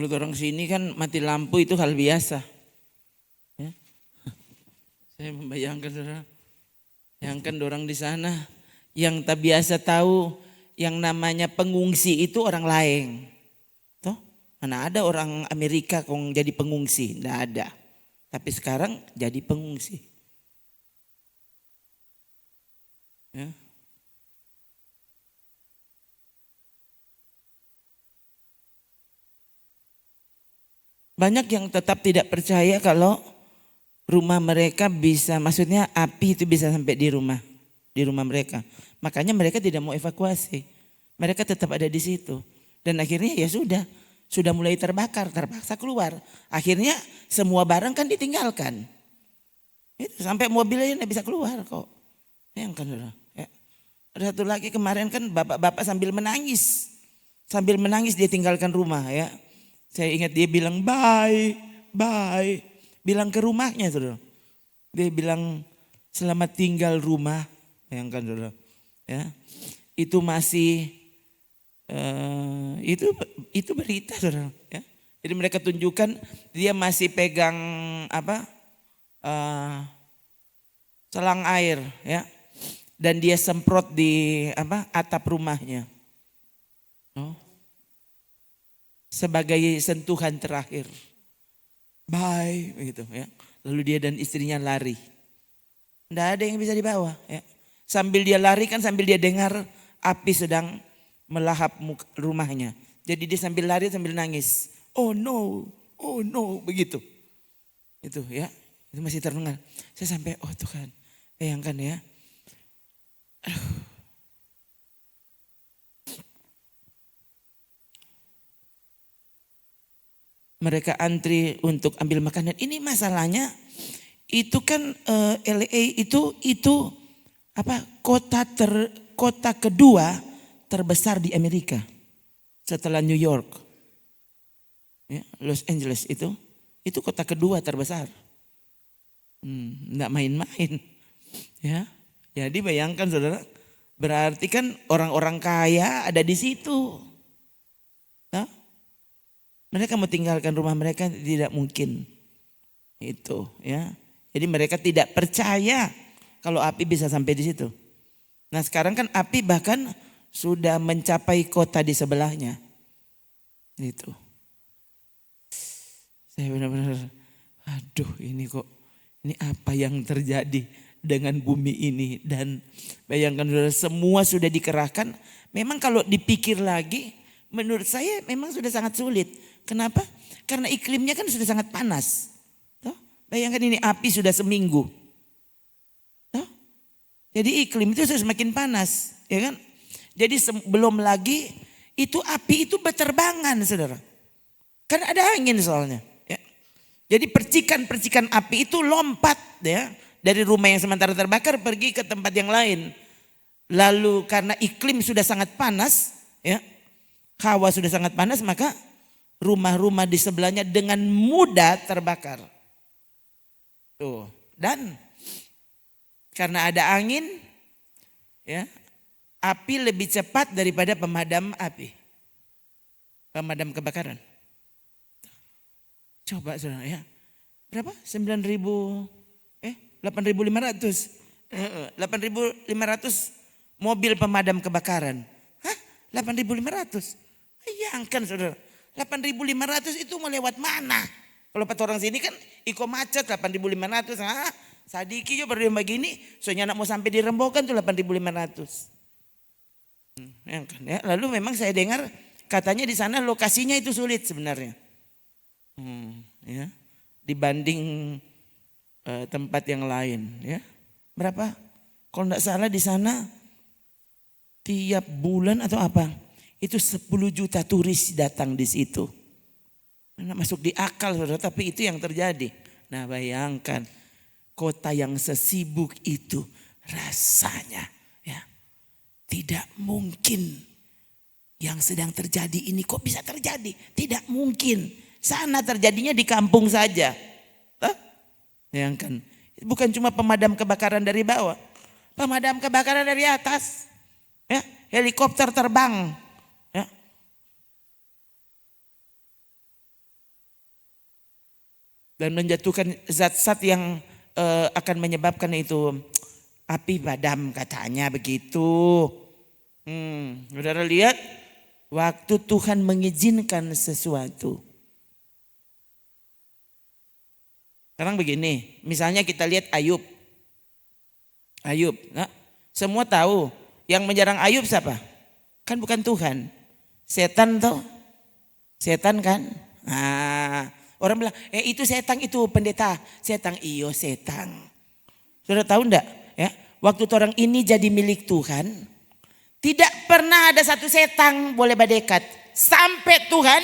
Kalau orang sini kan mati lampu itu hal biasa. Ya. Saya membayangkan saudara, bayangkan orang di sana yang tak biasa tahu yang namanya pengungsi itu orang lain. Toh, mana ada orang Amerika kong jadi pengungsi, tidak ada. Tapi sekarang jadi pengungsi. Ya. Banyak yang tetap tidak percaya kalau rumah mereka bisa, maksudnya api itu bisa sampai di rumah mereka. Makanya mereka tidak mau evakuasi. Mereka tetap ada di situ. Dan akhirnya ya sudah mulai terbakar, terpaksa keluar. Akhirnya semua barang kan ditinggalkan. Itu sampai mobilnya tidak bisa keluar kok. Yang kan ya. Ada satu lagi kemarin kan bapak-bapak sambil menangis dia tinggalkan rumah ya. Saya ingat dia bilang bye. Bilang ke rumahnya saudara. Dia bilang selamat tinggal rumah. Bayangkan saudara. Ya. Itu masih itu berita saudara. Ya. Jadi mereka tunjukkan dia masih pegang selang air ya. Dan dia semprot di atap rumahnya. Oh. Sebagai sentuhan terakhir. Bye gitu ya. Lalu dia dan istrinya lari. Tidak ada yang bisa dibawa ya. Sambil dia lari kan sambil dia dengar api sedang melahap rumahnya. Jadi dia sambil lari sambil nangis. Oh no begitu. Itu ya. Itu masih terdengar. Saya sampai oh Tuhan, bayangkan ya. Aduh. Mereka antri untuk ambil makanan. Ini masalahnya itu kan LA itu kota kedua terbesar di Amerika setelah New York. Ya, Los Angeles itu kota kedua terbesar. Enggak main-main. Ya. Jadi bayangkan saudara, berarti kan orang-orang kaya ada di situ. Nah, mereka mau tinggalkan rumah mereka tidak mungkin. Itu ya. Jadi mereka tidak percaya kalau api bisa sampai di situ. Nah, sekarang kan api bahkan sudah mencapai kota di sebelahnya. Itu. Saya benar-benar aduh ini apa yang terjadi dengan bumi ini. Dan bayangkan saudara, semua sudah dikerahkan. Memang kalau dipikir lagi menurut saya memang sudah sangat sulit. Kenapa? Karena iklimnya kan sudah sangat panas. Tuh, bayangkan ini api sudah seminggu. Tuh, jadi iklim itu sudah semakin panas. Ya kan? Jadi belum lagi itu api itu berterbangan saudara. Kan ada angin soalnya. Ya. Jadi percikan-percikan api itu lompat ya. Dari rumah yang sementara terbakar pergi ke tempat yang lain. Lalu karena iklim sudah sangat panas. Ya, hawa sudah sangat panas maka rumah-rumah di sebelahnya dengan mudah terbakar. Tuh. Dan karena ada angin, ya, api lebih cepat daripada pemadam kebakaran. Coba saudara ya. Berapa? 8.500 mobil pemadam kebakaran. Hah? 8.500? Bayangkan saudara. 8.500 itu mau lewat mana? Kalau pat orang sini kan iko macet 8.500. Sadiki juga baru begini. Soalnya anak mau sampai di Rembokan tuh 8.500. Ya. Lalu memang saya dengar katanya di sana lokasinya itu sulit sebenarnya. Ya. Dibanding tempat yang lain. Ya. Berapa? Kalau tidak salah di sana tiap bulan atau apa? Itu 10 juta turis datang di situ. Nah, masuk di akal saudara, tapi itu yang terjadi. Nah bayangkan kota yang sesibuk itu rasanya ya. Tidak mungkin yang sedang terjadi ini kok bisa terjadi. Tidak mungkin. Sana terjadinya di kampung saja. Bayangkan. Bukan cuma pemadam kebakaran dari bawah. Pemadam kebakaran dari atas. Ya, helikopter terbang. Ya. dan menjatuhkan zat-zat yang akan menyebabkan itu api padam katanya begitu. Saudara lihat waktu Tuhan mengizinkan sesuatu. Sekarang begini, misalnya kita lihat Ayub. Nah, semua tahu yang menyerang Ayub siapa? Kan bukan Tuhan. Setan tuh. Setan kan? Nah, orang bilang, itu setan itu pendeta. Setan, iyo setan. Sudah tahu enggak? Ya, waktu orang ini jadi milik Tuhan, tidak pernah ada satu setan boleh berdekat sampai Tuhan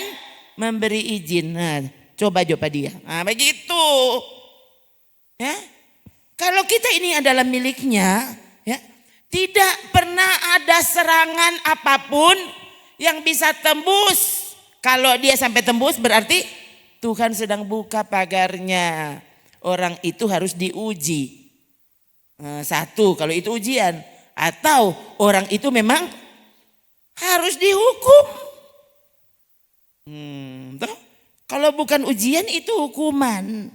memberi izin. Nah, coba dia. Nah, begitu. Ya. Kalau kita ini adalah miliknya, ya, tidak pernah ada serangan apapun yang bisa tembus. Kalau dia sampai tembus berarti Tuhan sedang buka pagarnya. Orang itu harus diuji. Satu, kalau itu ujian. Atau orang itu memang harus dihukum. Kalau bukan ujian itu hukuman.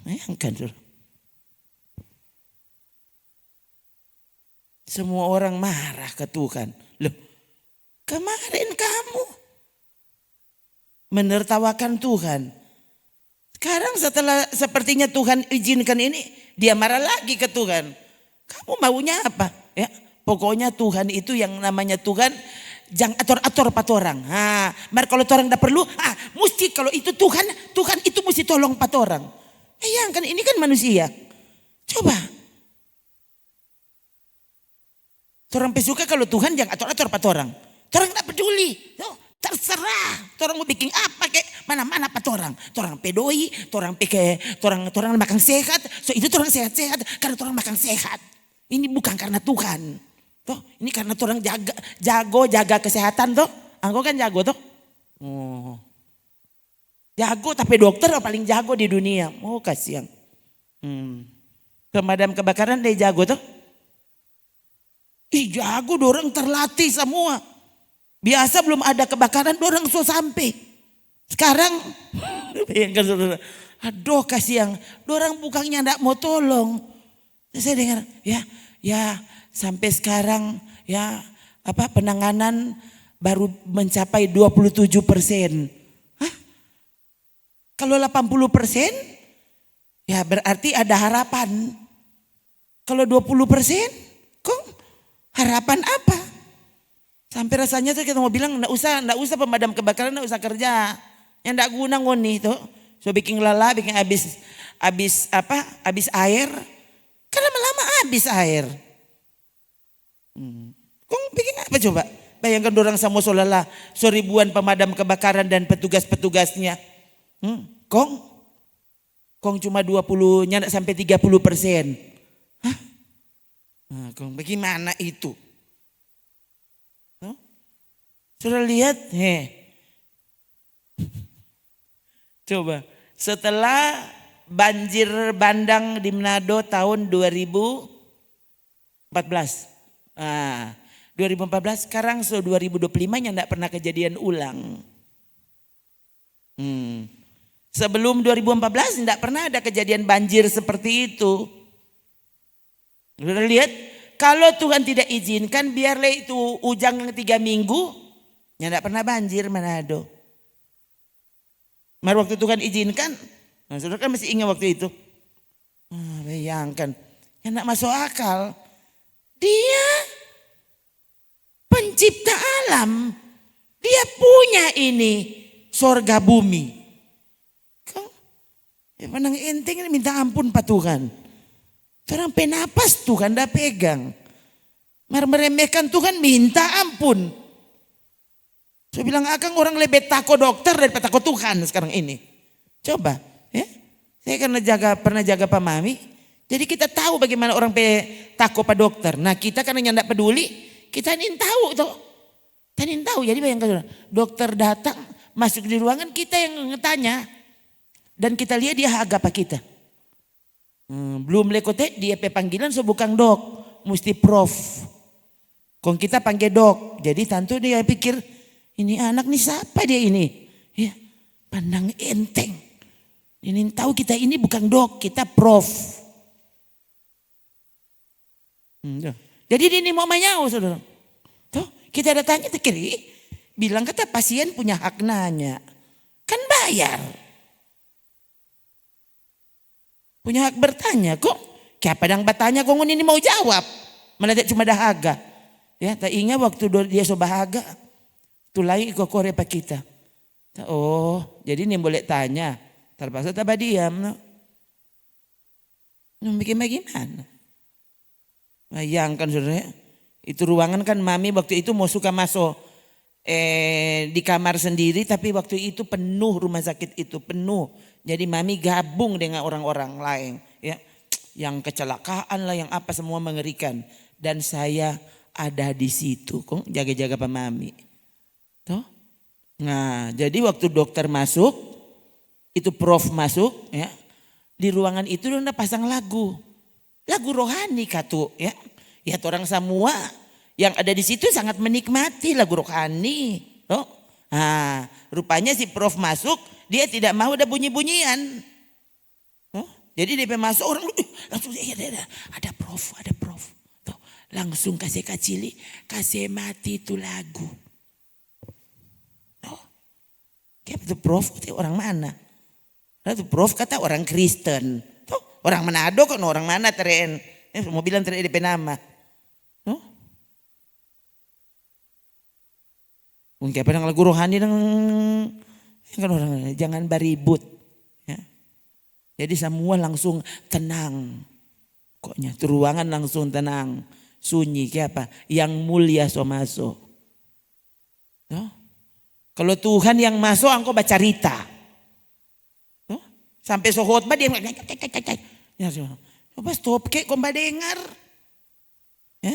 Bayangkan. Semua orang marah ke Tuhan. Loh, kemarin kamu menertawakan Tuhan. Sekarang setelah sepertinya Tuhan izinkan ini, dia marah lagi ke Tuhan. Kamu maunya apa? Ya, pokoknya Tuhan itu yang namanya Tuhan, jangan ator-ator patorang. Kalau orang tidak perlu, mesti kalau itu Tuhan itu mesti tolong patorang. Kan ini kan manusia. Coba. Orang pesuka kalau Tuhan jangan ator-ator patorang. Orang tidak peduli. Terserah. Orang mau bikin apa kek mana-mana patorang. Orang pedoi, orang pakai, orang makan sehat. So itu orang sehat-sehat karena orang makan sehat. Ini bukan karena Tuhan. Toh, ini karena orang jaga kesehatan toh. Anggo kan jago toh. Jago tapi dokter paling jago di dunia. Kasihan. Pemadam kebakaran dia jago tuh. Jago dorang terlatih semua. Biasa belum ada kebakaran dorang so sampai. Sekarang bayangkan saudara. Aduh kasihan. Dorang bukannya enggak mau tolong. Saya dengar ya sampai sekarang ya penanganan baru mencapai 27%. Kalau 80% ya berarti ada harapan. Kalau 20% kok harapan apa? Sampai rasanya tuh kita mau bilang enggak usah pemadam kebakaran, enggak usah kerja. Yang enggak guna ngoni tuh. So bikin lala, bikin habis air. Kan lama-lama habis air. Kok bikin apa coba? Bayangkan orang sama solala, ribuan pemadam kebakaran dan petugas-petugasnya. Kong cuma 20-nya sampai 30%. Kong bagaimana itu? Sudah lihat? Coba setelah banjir bandang di Manado tahun 2014. 2014 sekarang 2025 nya enggak pernah kejadian ulang. Sebelum 2014 tidak pernah ada kejadian banjir seperti itu. Sudah lihat? Kalau Tuhan tidak izinkan biarlah itu ujang 3 minggu. Ya tidak pernah banjir Manado. Waktu Tuhan izinkan. Saudara kan masih ingat waktu itu. Bayangkan. Ya tidak masuk akal. Dia pencipta alam. Dia punya ini. Sorga bumi. Menang enteng minta ampun Pak Tuhan. Orang penapas Tuhan dah pegang. Meremehkan Tuhan minta ampun. Saya bilang akang orang lebih takut dokter daripada takut Tuhan sekarang ini. Coba ya. Saya pernah jaga Pak Mami. Jadi kita tahu bagaimana orang takut Pak dokter. Nah kita karena yang tidak peduli. Kita ingin tahu tuh. Kita ingin tahu. Jadi bayangkan dokter datang masuk di ruangan kita yang tanya. Dan kita lihat dia agak apa kita. Belum lekote dia panggilan so bukan dok. Mesti prof. Kong kita panggil dok. Jadi tentu dia pikir ini anak nih siapa dia ini. Ya, pandang enteng. Ini tahu kita ini bukan dok, kita prof. Jadi ini mau manyau saudara. Tuh, kita datangnya ke kiri, bilang kata pasien punya hak nanya. Kan bayar. Punya hak bertanya kok. Kayak padang bertanya kok ini mau jawab. Malah cuma dahaga. Ya, tak ingat waktu dia so bahaga. Tulai kok Korea pak kita. Oh, jadi ini boleh tanya. Terpaksa tak diam. No. Bagaimana? Bayangkan saudara, itu ruangan kan mami waktu itu mau suka masuk di kamar sendiri, tapi waktu itu penuh rumah sakit itu penuh. Jadi mami gabung dengan orang-orang lain, ya, yang kecelakaan lah, yang apa semua mengerikan. Dan saya ada di situ, kok jaga-jaga Pak Mami. Toh? Nah, jadi waktu dokter masuk, itu prof masuk, ya, di ruangan itu udah pasang lagu rohani katu, ya. Ya orang semua yang ada di situ sangat menikmati lagu rohani. Oh. Nah, rupanya si prof masuk, dia tidak mau ada bunyi-bunyian. Oh. Jadi dia masuk orang langsung ada prof. Tuh, langsung kasih kacili, kasih mati itu lagu. Oh. Kayak itu prof itu orang mana? Itu prof kata orang Kristen. Orang Manado kan orang mana teren. Mau bilang teren DP nama. Mungkin apa lagu rohani kan orang jangan beribut. Ya. Jadi semua langsung tenang. Koknya tuh ruangan langsung tenang. Sunyi kayak apa? Yang mulia so masuk. Kalau Tuhan yang masuk engkau baca cerita. Sampai so khotbah dia ya, coba stop kek kau dengar. Ya.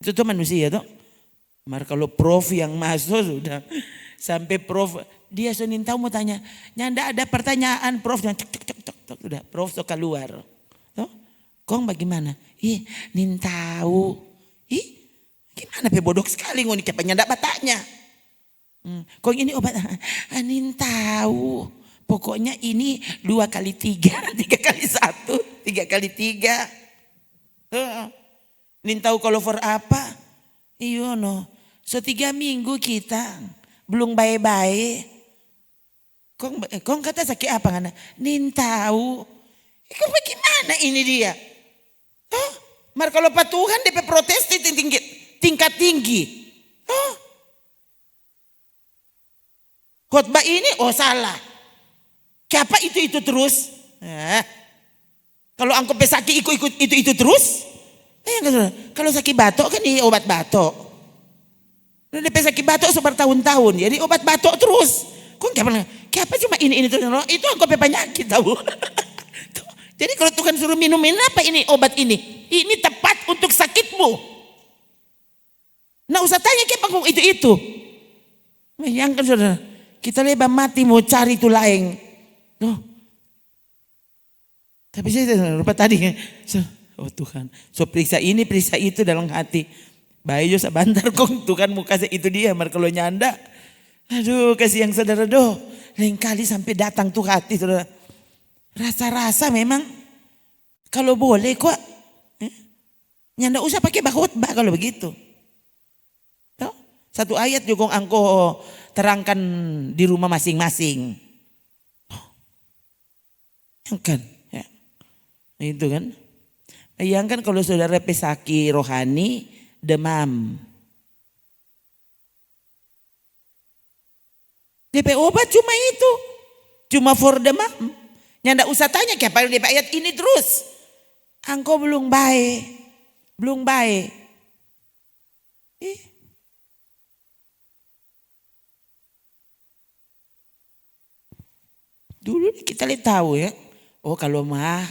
Itu tuh manusia tuh. Mar kalau prof yang masuk sudah sampai prof dia senin tahu mau tanya, nyanda ada pertanyaan prof yang cek sudah prof so keluar. Tuh, kong bagaimana? Ih, nin tahu. Ih, gimana pe bodoh sekali ngoni kayak nyanda batanya. Kok ini obat? Anin tahu. Pokoknya ini 2 kali 3, 3 kali 1, 3 kali 3. Anin tahu kalau for apa? Iyo no. So 3 minggu kita belum baik-baik. Kong kata sakit apa ngana? Nin tahu. Kok bagaimana ini dia? Mar kalau Pak Tuhan DP protes tingkat tinggi. Khotbah ini salah. Siapa itu terus? Kalau angkau pesaki ikut itu terus? Kalau sakit batuk kan ini obat batuk. Udah pesaki batuk sebertahun-tahun, jadi obat batuk terus. Kok siapa cuma ini terus? Itu angkau penyakit tahu. Jadi kalau Tuhan suruh minumin apa ini obat ini? Ini tepat untuk sakitmu. Nah usah tanya siapa itu. Bayangkan saudara. Kita leba mati mau cari itu lain. Tapi saya lupa tadi. Oh Tuhan. So periksa ini periksa itu dalam hati. Bayu sebentar kong Tuhan mau kasih itu dia. Mar kalau nyanda. Aduh kasih yang saudara doh. Lain kali sampai datang tuh hati saudara. Rasa-rasa memang. Kalau boleh kok. Nyanda usah pakai khotbah kalau begitu. Satu ayat juga angko terangkan di rumah masing-masing. Kan, ya. Itu kan. Bayangkan kalau saudara pesaki rohani demam. DP obat cuma itu. Cuma for demam. Nyanda usah tanya kayak DP ayat ini terus. Angko belum baik. Belum baik. Dulu kita lihat tahu ya. Oh kalau mah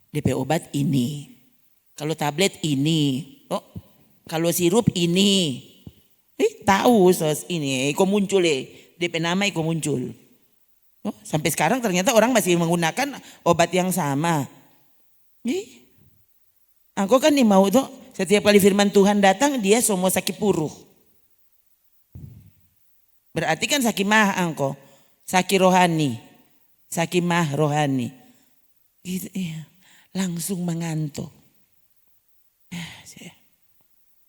DP obat ini. Kalau tablet ini. Oh kalau sirup ini. Tahu sos ini. Kok muncul DP nama kok muncul. Oh, sampai sekarang ternyata orang masih menggunakan obat yang sama. Aku kan nih mau tuh setiap kali firman Tuhan datang dia semua sakit puruh. Berarti kan sakimah angko. Saki rohani. Sakimah rohani. Gitu, iya. Langsung mengantuk.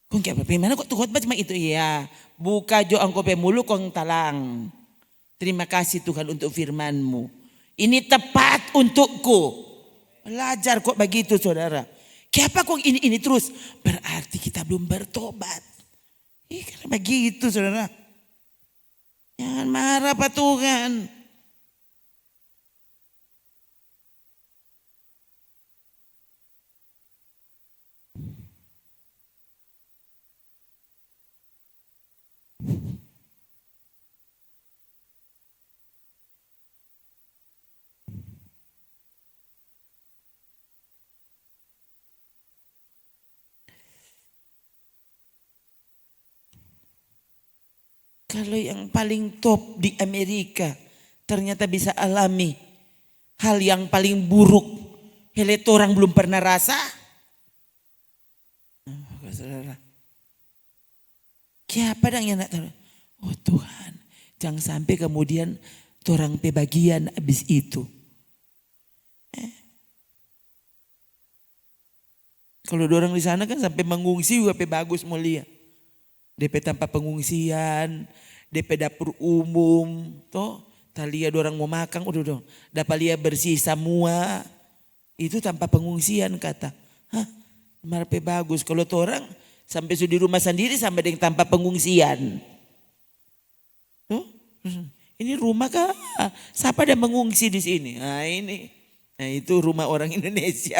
Kung kaya bagaimana kok tukot ba cuma itu? Iya. Buka jo angko pe mulu kong talang. Terima kasih Tuhan untuk firman-Mu. Ini tepat untukku. Belajar kok begitu saudara. Kenapa kok ini terus? Berarti kita belum bertobat. Karena begitu saudara. Jangan marah Pak Tuhan. Kalau yang paling top di Amerika ternyata bisa alami hal yang paling buruk. Hele orang belum pernah rasa. Saudara. Siapa yang nak tahu? Oh Tuhan, jangan sampai kemudian orang pebagian habis itu. Kalau orang di sana kan sampai mengungsi juga bagus mulia. DP tanpa pengungsian, DP dapur umum, toh talia orang mau makan, udah dong, dapat lihat bersih semua, itu tanpa pengungsian kata. Hah, marpe bagus. Kalau orang sampai sudah di rumah sendiri sampai dengan tanpa pengungsian. Tuh, ini rumah kah? Siapa ada mengungsi di sini? Nah ini, nah itu rumah orang Indonesia.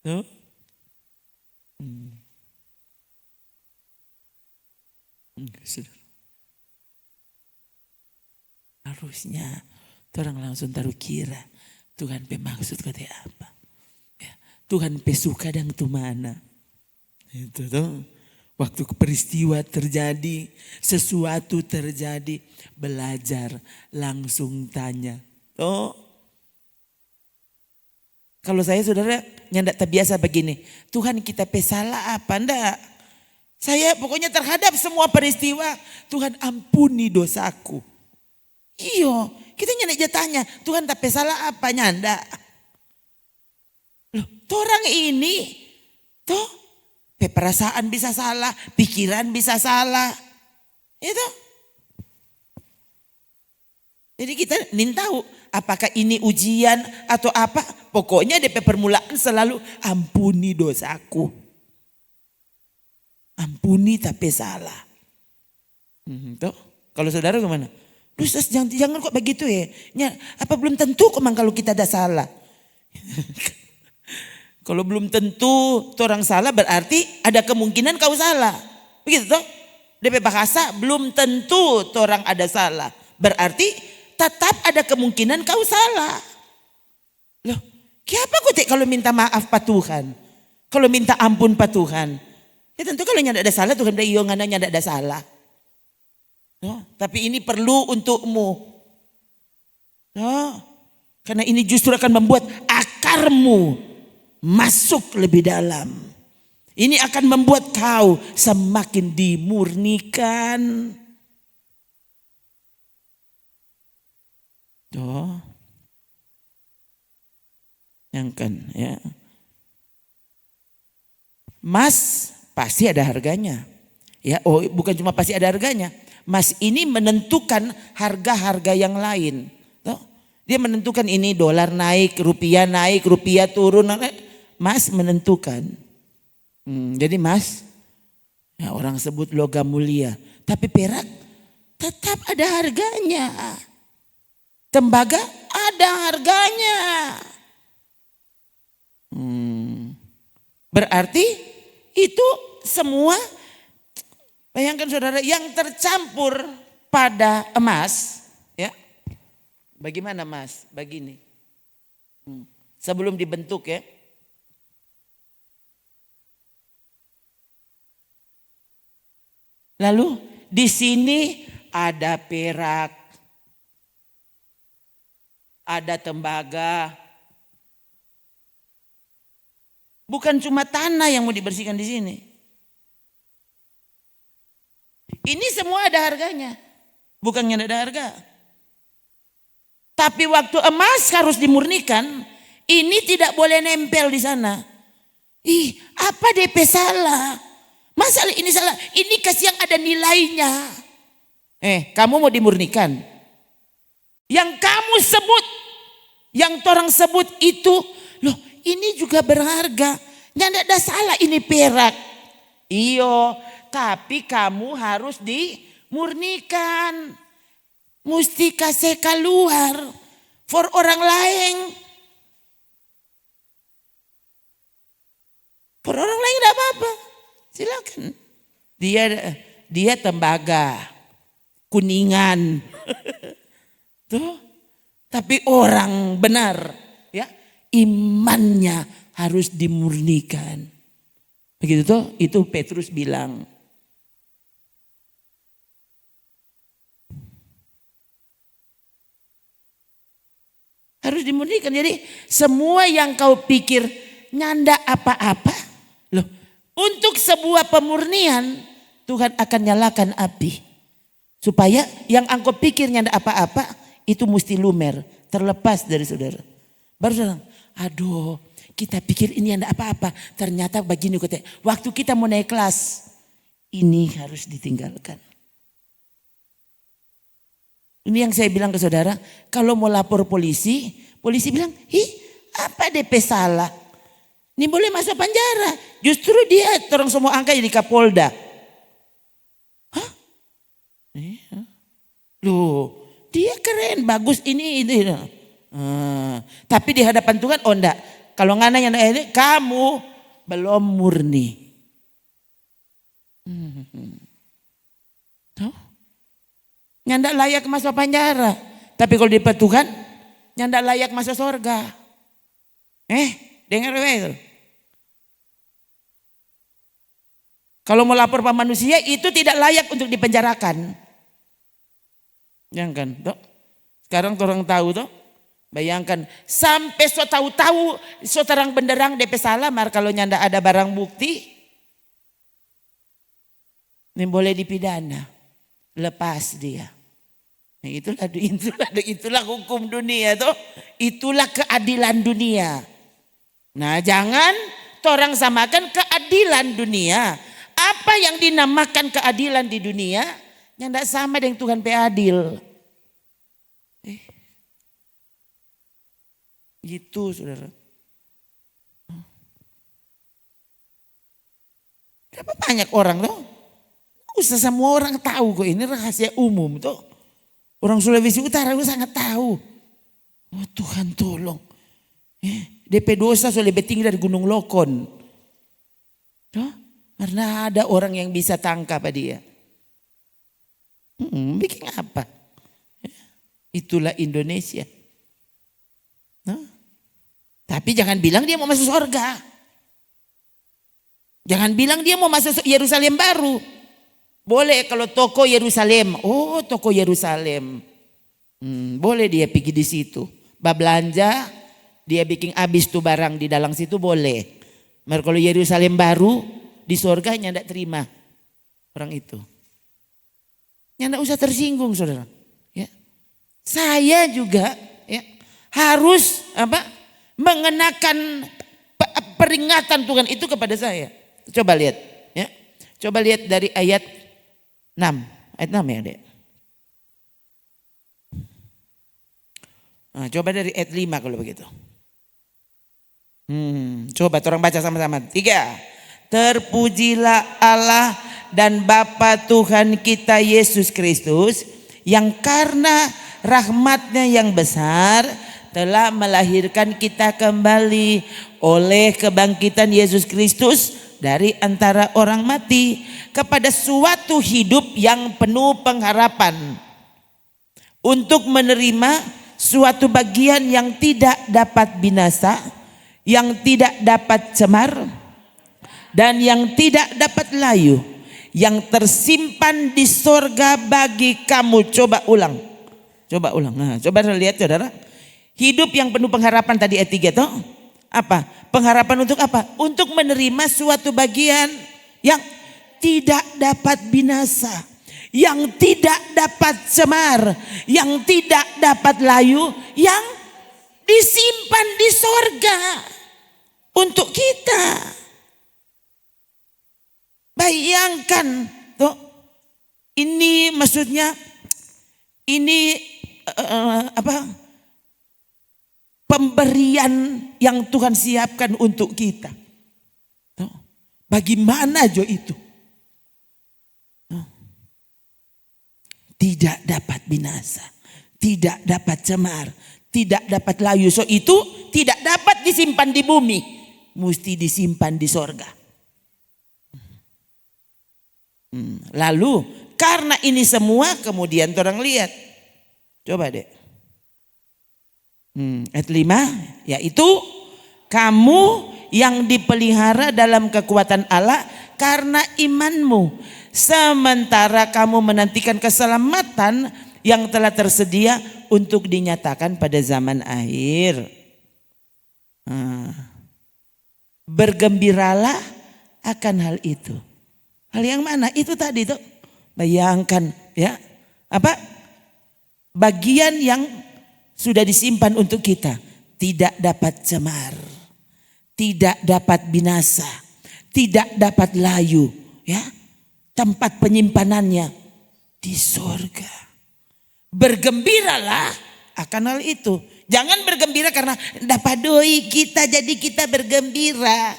Tuh. Harusnya orang langsung taruh kira Tuhan maksud kata apa. Ya, Tuhan suka dan tu mana. Itu tuh. Waktu peristiwa terjadi, sesuatu terjadi, belajar langsung tanya. Oh, kalau saya saudara nyandak terbiasa begini, Tuhan kita salah apa ndak? Saya pokoknya terhadap semua peristiwa, Tuhan ampuni dosaku. Iyo, kita nyandak tanya, Tuhan tapi salah apa nyanda? Loh, orang ini, toh, perasaan bisa salah, pikiran bisa salah. Itu. Jadi kita ingin tahu apakah ini ujian atau apa. Pokoknya DP permulaan selalu ampuni dosaku. Ampuni tapi salah. Tuh, kalau saudara gimana? Terus jangan kok begitu ya. Apa belum tentu kok kalau kita ada salah. Kalau belum tentu orang salah berarti ada kemungkinan kau salah. Begitu toh? DP bahasa belum tentu orang ada salah. Berarti tetap ada kemungkinan kau salah. Loh, kenapa kok kalau minta maaf Pak Tuhan? Kalau minta ampun Pak Tuhan? Ya tentu kalau nyanda ada salah Tuhan bilang iya ngana nyanda ada salah. No, tapi ini perlu untukmu. No, karena ini justru akan membuat akarmu masuk lebih dalam. Ini akan membuat kau semakin dimurnikan. Oh, yang kan ya. Mas pasti ada harganya. Ya, oh bukan cuma pasti ada harganya. Mas ini menentukan harga-harga yang lain. Tuh, dia menentukan ini dolar naik, rupiah turun. Mas menentukan. Jadi mas, ya orang sebut logam mulia. Tapi perak tetap ada harganya. Tembaga ada harganya. Berarti itu semua, bayangkan saudara, yang tercampur pada emas, ya. Bagaimana mas? Begini. Sebelum dibentuk ya. Lalu di sini ada perak, ada tembaga. Bukan cuma tanah yang mau dibersihkan di sini. Ini semua ada harganya. Bukannya tidak ada harga. Tapi waktu emas harus dimurnikan, ini tidak boleh nempel di sana. Ih, apa DP salah? Masalah ini salah, ini kasih yang ada nilainya. Kamu mau dimurnikan. Yang kamu sebut, yang orang sebut itu, loh ini juga berharga. Nggak ada salah ini perak. Iyo, tapi kamu harus dimurnikan. Mesti kasih keluar for orang lain. For orang lain tidak apa-apa. Silakan. Dia tembaga, kuningan. Tuh. Tapi orang benar, ya, imannya harus dimurnikan. Begitu tuh, itu Petrus bilang. Harus dimurnikan. Jadi semua yang kau pikir nyanda apa-apa, loh, untuk sebuah pemurnian Tuhan akan nyalakan api. Supaya yang engkau pikir nyanda apa-apa itu mesti lumer, terlepas dari saudara. Baru saudara, aduh kita pikir ini nyanda apa-apa, ternyata begini kata. Waktu kita mau naik kelas, ini harus ditinggalkan. Ini yang saya bilang ke saudara, kalau mau lapor polisi, polisi bilang, apa DP salah? Ini boleh masuk penjara. Justru dia orang semua angkat jadi Kapolda. Hah? Loh, dia keren, bagus ini. Tapi di hadapan Tuhan, oh enggak. Kalau ngananya kamu belum murni. Tuh. Nyanda layak masuk penjara. Tapi kalau di Tuhan, nyanda layak masuk surga. Dengar itu. Kalau mau lapor pada manusia itu tidak layak untuk dipenjarakan. Jangan kan, toh? Sekarang orang tahu toh. Bayangkan sampai so tahu-tahu so terang benderang DP salah, mar kalau nyanda ada barang bukti, ini boleh dipidana, lepas dia. Nah, itulah hukum dunia toh, itulah keadilan dunia. Nah jangan orang samakan keadilan dunia. Apa yang dinamakan keadilan di dunia, yang tidak sama dengan Tuhan adil. Gitu saudara. Berapa banyak orang tuh? Usah semua orang tahu kok, ini rahasia umum tuh. Orang Sulawesi Utara itu sangat tahu. Oh Tuhan tolong. DP dosa so lebih tinggi dari Gunung Lokon. Tuh, karena ada orang yang bisa tangkap dia. Bikin apa? Itulah Indonesia. Tapi jangan bilang dia mau masuk surga. Jangan bilang dia mau masuk Yerusalem baru. Boleh kalau toko Yerusalem. Oh toko Yerusalem. Boleh dia pergi di situ. Belanja, dia bikin habis tuh barang di dalam situ boleh. Tapi kalau Yerusalem baru di surga tidak terima orang itu. Tidak usah tersinggung saudara. Ya. Saya juga ya, harus mengenakan peringatan Tuhan itu kepada saya. Coba lihat ya. Coba lihat dari ayat 6. Ayat 6 ya, Dek. Nah, coba dari ayat 5 kalau begitu. Coba orang baca sama-sama. 3. Terpujilah Allah dan Bapa Tuhan kita Yesus Kristus, yang karena rahmatnya yang besar telah melahirkan kita kembali oleh kebangkitan Yesus Kristus dari antara orang mati kepada suatu hidup yang penuh pengharapan, untuk menerima suatu bagian yang tidak dapat binasa, yang tidak dapat cemar, dan yang tidak dapat layu, yang tersimpan di sorga bagi kamu. Coba ulang. Nah, coba lihat saudara. Hidup yang penuh pengharapan tadi ayat 3 toh. Apa? Pengharapan untuk apa? Untuk menerima suatu bagian yang tidak dapat binasa, yang tidak dapat cemar, yang tidak dapat layu, yang disimpan di sorga untuk kita. Bayangkan tuh, ini maksudnya ini pemberian yang Tuhan siapkan untuk kita. Tuh, bagaimana Jo itu? Tidak dapat binasa, tidak dapat cemar, tidak dapat layu. So itu tidak dapat disimpan di bumi, mesti disimpan di sorga. Lalu karena ini semua kemudian orang lihat. Coba deh. Ayat 5, yaitu kamu yang dipelihara dalam kekuatan Allah karena imanmu. Sementara kamu menantikan keselamatan yang telah tersedia untuk dinyatakan pada zaman akhir. Bergembiralah akan hal itu. Hal yang mana? Itu tadi tuh. Bayangkan ya. Bagian yang sudah disimpan untuk kita. Tidak dapat cemar. Tidak dapat binasa. Tidak dapat layu. Ya. Tempat penyimpanannya di sorga. Bergembiralah akan hal itu. Jangan bergembira karena dapat doi kita jadi kita bergembira.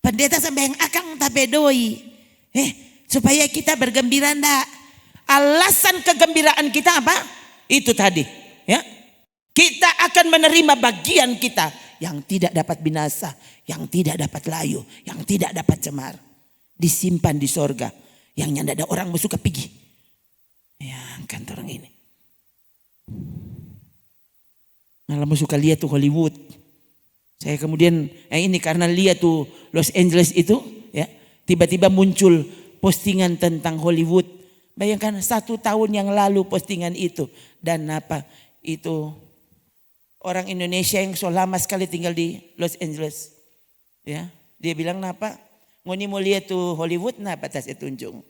Pendeta sampai yang akang tapi doi. Supaya kita bergembira ndak. Alasan kegembiraan kita apa? Itu tadi. Ya, kita akan menerima bagian kita yang tidak dapat binasa, yang tidak dapat layu, yang tidak dapat cemar. Disimpan di sorga. Yang nyanda ada orang suka pergi. Ya kan orang ini. Malah suka lihat tuh Hollywood. Saya kemudian ini karena lihat tuh Los Angeles itu. Ya, tiba-tiba muncul postingan tentang Hollywood. Bayangkan 1 tahun yang lalu postingan itu. Dan apa itu orang Indonesia yang so lama sekali tinggal di Los Angeles. Ya, dia bilang apa? Ngoni mau lihat tuh Hollywood, nah batas tunjung.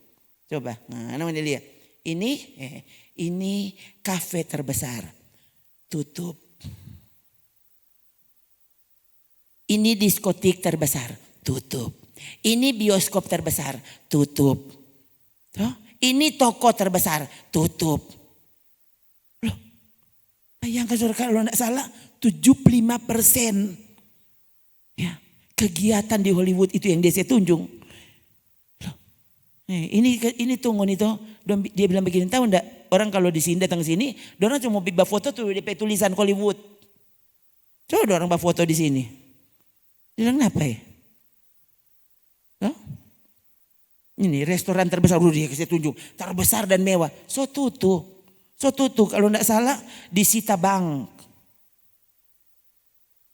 Coba, nah namanya lihat. Ini kafe terbesar, tutup. Ini diskotik terbesar, tutup. Ini bioskop terbesar, tutup. Tuh, ini toko terbesar, tutup. Loh, bayangkan saudara kalau tidak salah 75%. Ya. Kegiatan di Hollywood itu yang dia tunjung. Ini tunggu nih tuh. Dia bilang begini, tahu enggak? Orang kalau di sini datang sini, orang cuma mau foto tuh di tulisan Hollywood. Coba orang bawa foto di sini. Dia bilang kenapa ya? Huh? Ini restoran terbesar dulu dia kasih tunjuk, terbesar dan mewah. So tutup kalau enggak salah disita bank.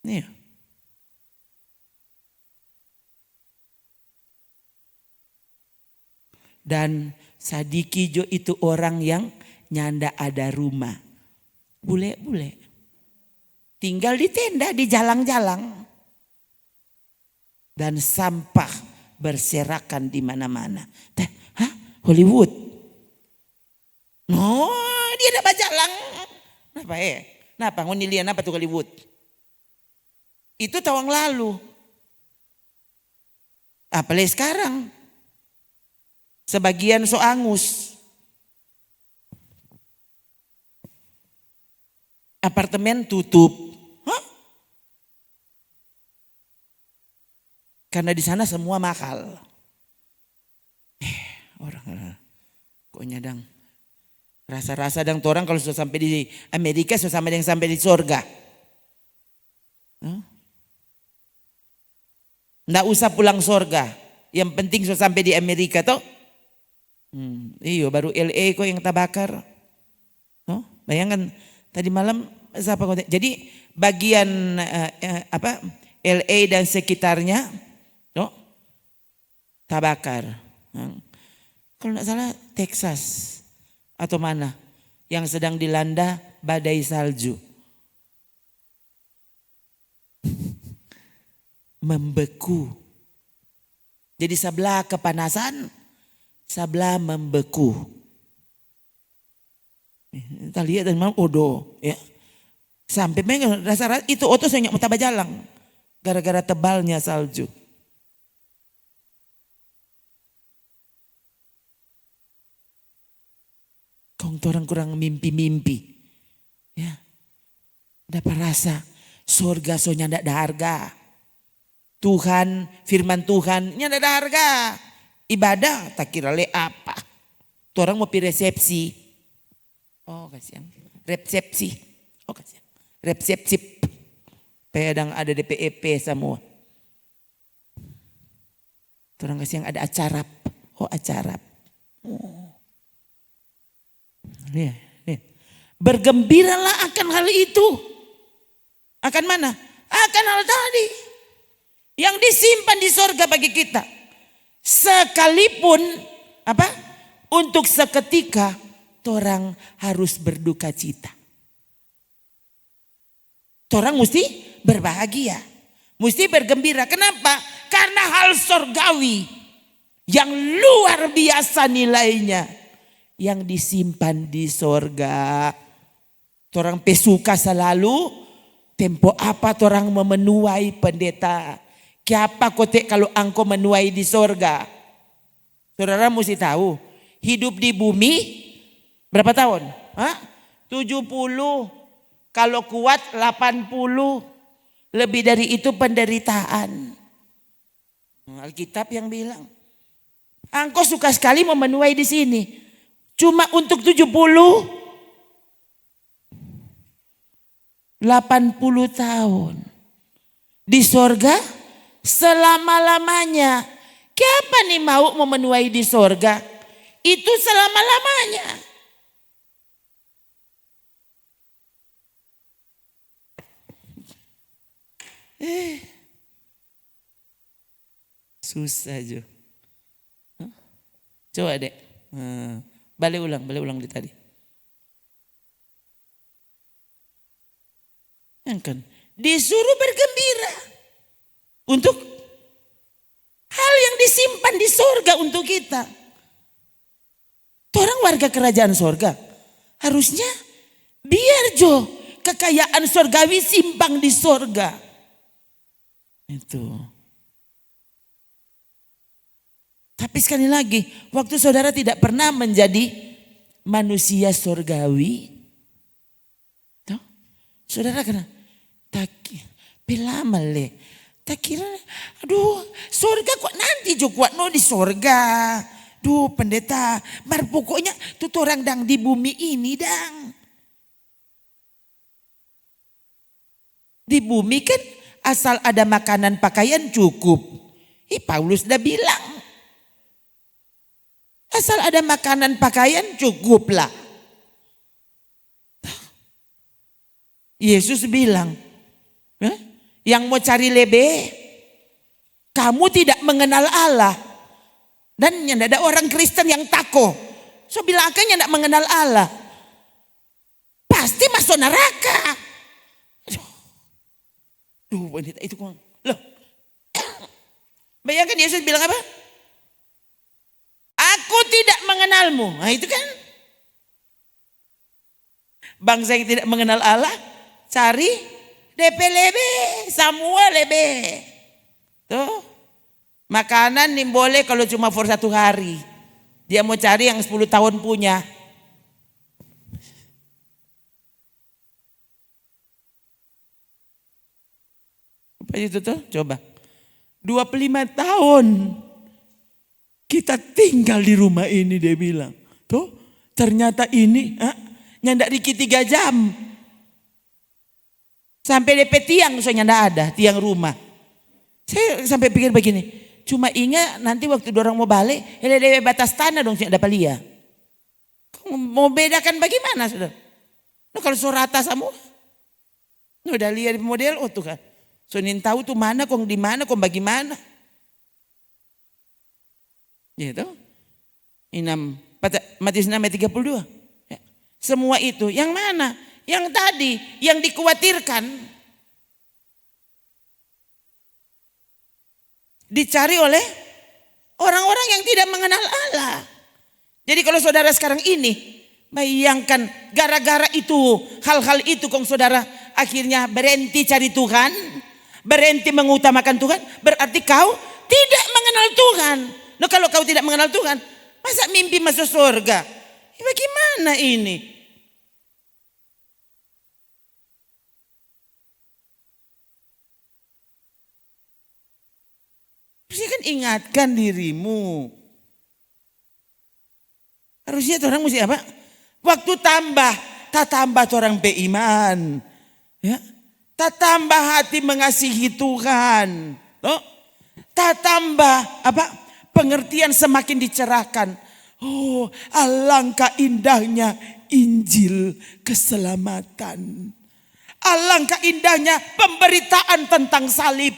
Nih. Dan Sadikijo itu orang yang nyanda ada rumah. Bule. Tinggal di tenda, di jalang-jalang. Dan sampah berserakan di mana-mana. Hollywood? No, dia ada bajalang. Kenapa ya? Kenapa? Ngonilian apa tuh Hollywood? Itu tahun lalu. Apalagi sekarang. Sebagian so angus. Apartemen tutup. Hah? Karena di sana semua mahal. Orang kok nyadang. Rasa-rasa dang orang kalau sudah sampai di Amerika sudah sama yang sampai di surga. Nggak usah pulang surga. Yang penting sudah sampai di Amerika toh. Iyo baru LA kok yang terbakar. Bayangkan tadi malam siapa kok. Jadi bagian LA dan sekitarnya terbakar. Kalau tidak salah Texas atau mana yang sedang dilanda badai salju. Membeku. Jadi sebelah kepanasan, Sabla membeku. Kita lihat dan mau odo ya. Sampai memang dasar itu oto saya mau tabajalang gara-gara tebalnya salju. Kong orang kurang mimpi-mimpi. Ya. Dapat rasa surga soalnya ndak ada harga. Tuhan, firman Tuhan nya ndak ada harga. Ibadah tak kira le apa. Tuh orang mau pi resepsi. Oh kasihan. Resepsi. Oh kasihan. Resepsi. Pedang ada DPEP semua. Tuh orang kasihan ada acara. Oh acara. Oh. Lihat. Bergembiralah akan hal itu. Akan mana? Akan hal tadi. Yang disimpan di sorga bagi kita. Sekalipun apa? Untuk seketika orang harus berduka cita. Orang mesti berbahagia. Mesti bergembira. Kenapa? Karena hal sorgawi yang luar biasa nilainya. Yang disimpan di sorga. Orang pesuka selalu. Tempo apa orang memenuai pendeta. Kiapa kotek kalau engkau menuai di sorga. Saudara mesti tahu. Hidup di bumi. Berapa tahun? 70. Kalau kuat 80. Lebih dari itu penderitaan. Alkitab yang bilang. Engkau suka sekali memenuhi di sini. Cuma untuk 70. 80 tahun. Di sorga selama-lamanya. Siapa nih mau memenuhi di sorga? Itu selama-lamanya. Susah Jo. Coba dek. Balik ulang di tadi. Yang kan disuruh bergembira untuk hal yang disimpan di sorga untuk kita. Orang warga kerajaan sorga harusnya biar Jo kekayaan sorgawi simpang di sorga. Itu. Tapi sekali lagi, waktu saudara tidak pernah menjadi manusia sorgawi, tuh, saudara kena tak pelama le, tak kira, aduh, sorga kok nanti jo kuat no di sorga, duh pendeta, bar pokoknya tuh orang dang di bumi ini dang, di bumi kan asal ada makanan pakaian cukup, Paulus udah bilang. Asal ada makanan pakaian cukuplah. Yesus bilang, yang mau cari lebih, kamu tidak mengenal Allah. Dan tidak ada orang Kristen yang takut. So bilang akhirnya tidak mengenal Allah. Pasti masuk neraka. Duh wanita itu kok. Loh. Bayangkan Yesus bilang apa? Aku tidak mengenalmu. Nah itu kan. Bangsa yang tidak mengenal Allah. Cari DP lebe. Semua lebe. Tuh. Makanan nih boleh kalau cuma for 1 hari. Dia mau cari yang 10 tahun punya. Apa itu tuh? Coba. 25 tahun. Kita tinggal di rumah ini dia bilang. Tuh ternyata ini nyandak dikit 3 jam. Sampai DP tiang soalnya ndak ada tiang rumah. Saya sampai pikir begini. Cuma ingat nanti waktu dorang mau balik. DP batas tanah dong saya dapat lihat. Mau bedakan bagaimana saudara? Nah, kalau sorata semua. Udah lihat model tuh kan. Soalnya tahu tuh mana kong di mana kong bagaimana. Gitu. Matius 6 ayat 32. Ya. Semua itu yang mana? Yang tadi yang dikhawatirkan. Dicari oleh orang-orang yang tidak mengenal Allah. Jadi kalau saudara sekarang ini, bayangkan gara-gara itu, hal-hal itu kong saudara akhirnya berhenti cari Tuhan, berhenti mengutamakan Tuhan, berarti kau tidak mengenal Tuhan. Nah kalau kau tidak mengenal Tuhan, masa mimpi masuk surga? Bagaimana ini? Harusnya kan ingatkan dirimu. Harusnya orang mesti apa? Waktu tambah, tak tambah orang beriman. Ya. Tak tambah hati mengasihi Tuhan. Oh, tak tambah apa? Pengertian semakin dicerahkan. Oh, alangkah indahnya Injil keselamatan. Alangkah indahnya pemberitaan tentang salib.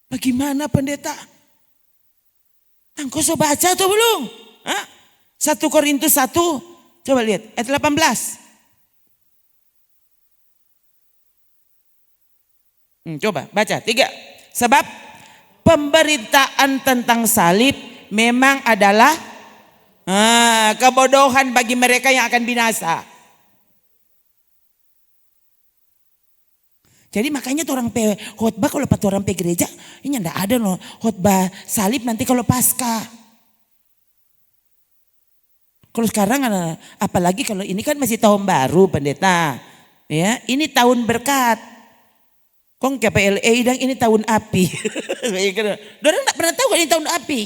Bagaimana pendeta? Engkau sudah baca atau belum? Hah? 1 Korintus 1, coba lihat ayat 18. Coba baca 3. Sebab pemberitaan tentang salib memang adalah kebodohan bagi mereka yang akan binasa. Jadi makanya orang khotbah kalau orang gereja ini enggak ada loh khotbah salib nanti kalau Paskah. Kalau sekarang apalagi kalau ini kan masih tahun baru pendeta. Ya, ini tahun berkat. Kong KPLA dan ini tahun api. Dorang enggak pernah tahu kalau ini tahun api.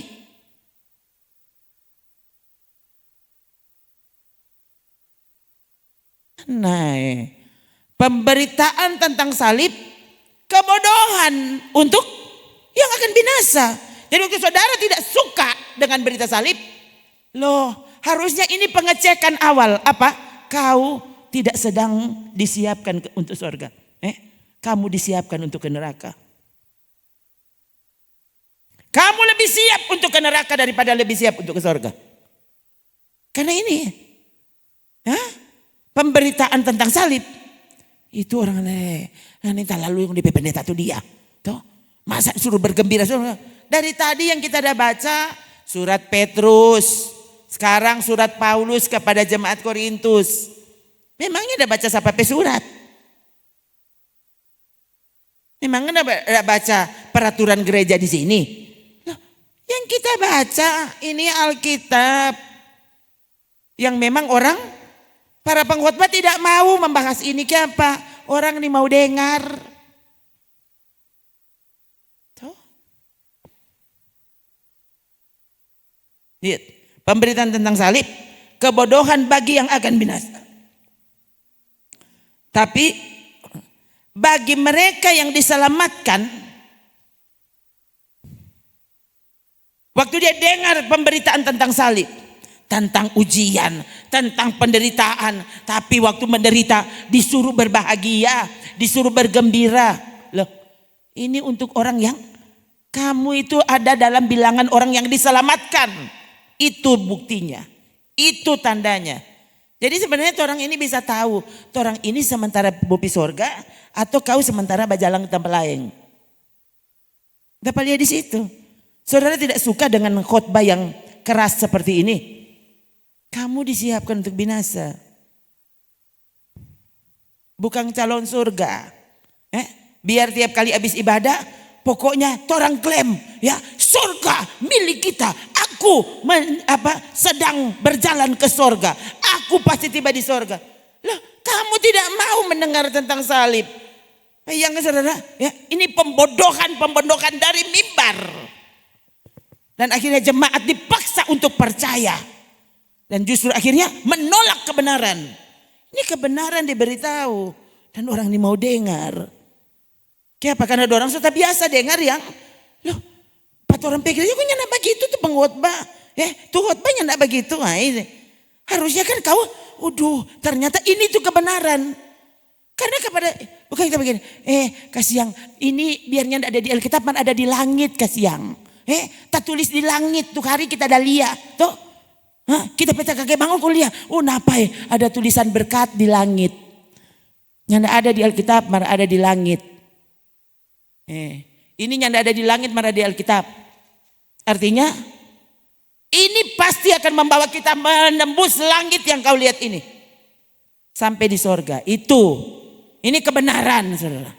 Nah, pemberitaan tentang salib kebodohan untuk yang akan binasa. Jadi waktu saudara tidak suka dengan berita salib, loh harusnya ini pengecekan awal. Apa? Kau tidak sedang disiapkan untuk surga. Kamu disiapkan untuk ke neraka. Kamu lebih siap untuk ke neraka daripada lebih siap untuk ke surga. Karena ini pemberitaan tentang salib. Itu orang ini lalu yang di pendeta itu dia. Tuh, masa suruh bergembira. Dari tadi yang kita udah baca surat Petrus. Sekarang surat Paulus kepada jemaat Korintus. Memangnya udah baca sampai surat? Memangnya udah baca peraturan gereja di sini? Loh, yang kita baca ini Alkitab. Yang memang orang, para pengkhotbah tidak mau membahas ini ke apa? Orang ini mau dengar. Tuh. Lihat. Pemberitaan tentang salib, kebodohan bagi yang akan binasa. Tapi bagi mereka yang diselamatkan, waktu dia dengar pemberitaan tentang salib, tentang ujian, tentang penderitaan, tapi waktu menderita disuruh berbahagia, disuruh bergembira. Loh, ini untuk orang yang kamu itu ada dalam bilangan orang yang diselamatkan. Itu buktinya, itu tandanya. Jadi sebenarnya orang ini bisa tahu, orang ini sementara bopi sorga atau kau sementara bajalang tempat lain. Dapat lihat di situ. Saudara tidak suka dengan khotbah yang keras seperti ini. Kamu disiapkan untuk binasa. Bukan calon surga. Biar tiap kali habis ibadah, pokoknya orang klaim ya surga milik kita. Aku sedang berjalan ke sorga. Aku pasti tiba di sorga. Loh, kamu tidak mau mendengar tentang salib. Yang saudara, ya ini pembodohan dari mimbar. Dan akhirnya jemaat dipaksa untuk percaya. Dan justru akhirnya menolak kebenaran. Ini kebenaran diberitahu. Dan orang ini mau dengar. Kenapa? Karena orang sudah biasa dengar yang, loh, orang pikir juga nyana begitu tuh pengkhotbah. Tuh khotbahnya enggak begitu. Nah, ini. Harusnya kan kau, ternyata ini tuh kebenaran. Karena bukan kita begini, kasih yang ini biarnya enggak ada di Alkitab, ada di langit kasih yang. Tak tulis di langit tuh hari kita ada lihat. Tuh, kita peta kakek bangun kuliah. Napa ada tulisan berkat di langit. Yang enggak ada di Alkitab, ada di langit. Ini yang enggak ada di langit, ada di Alkitab. Artinya Ini pasti akan membawa kita menembus langit yang kau lihat ini. Sampai di sorga. Ini kebenaran, saudara.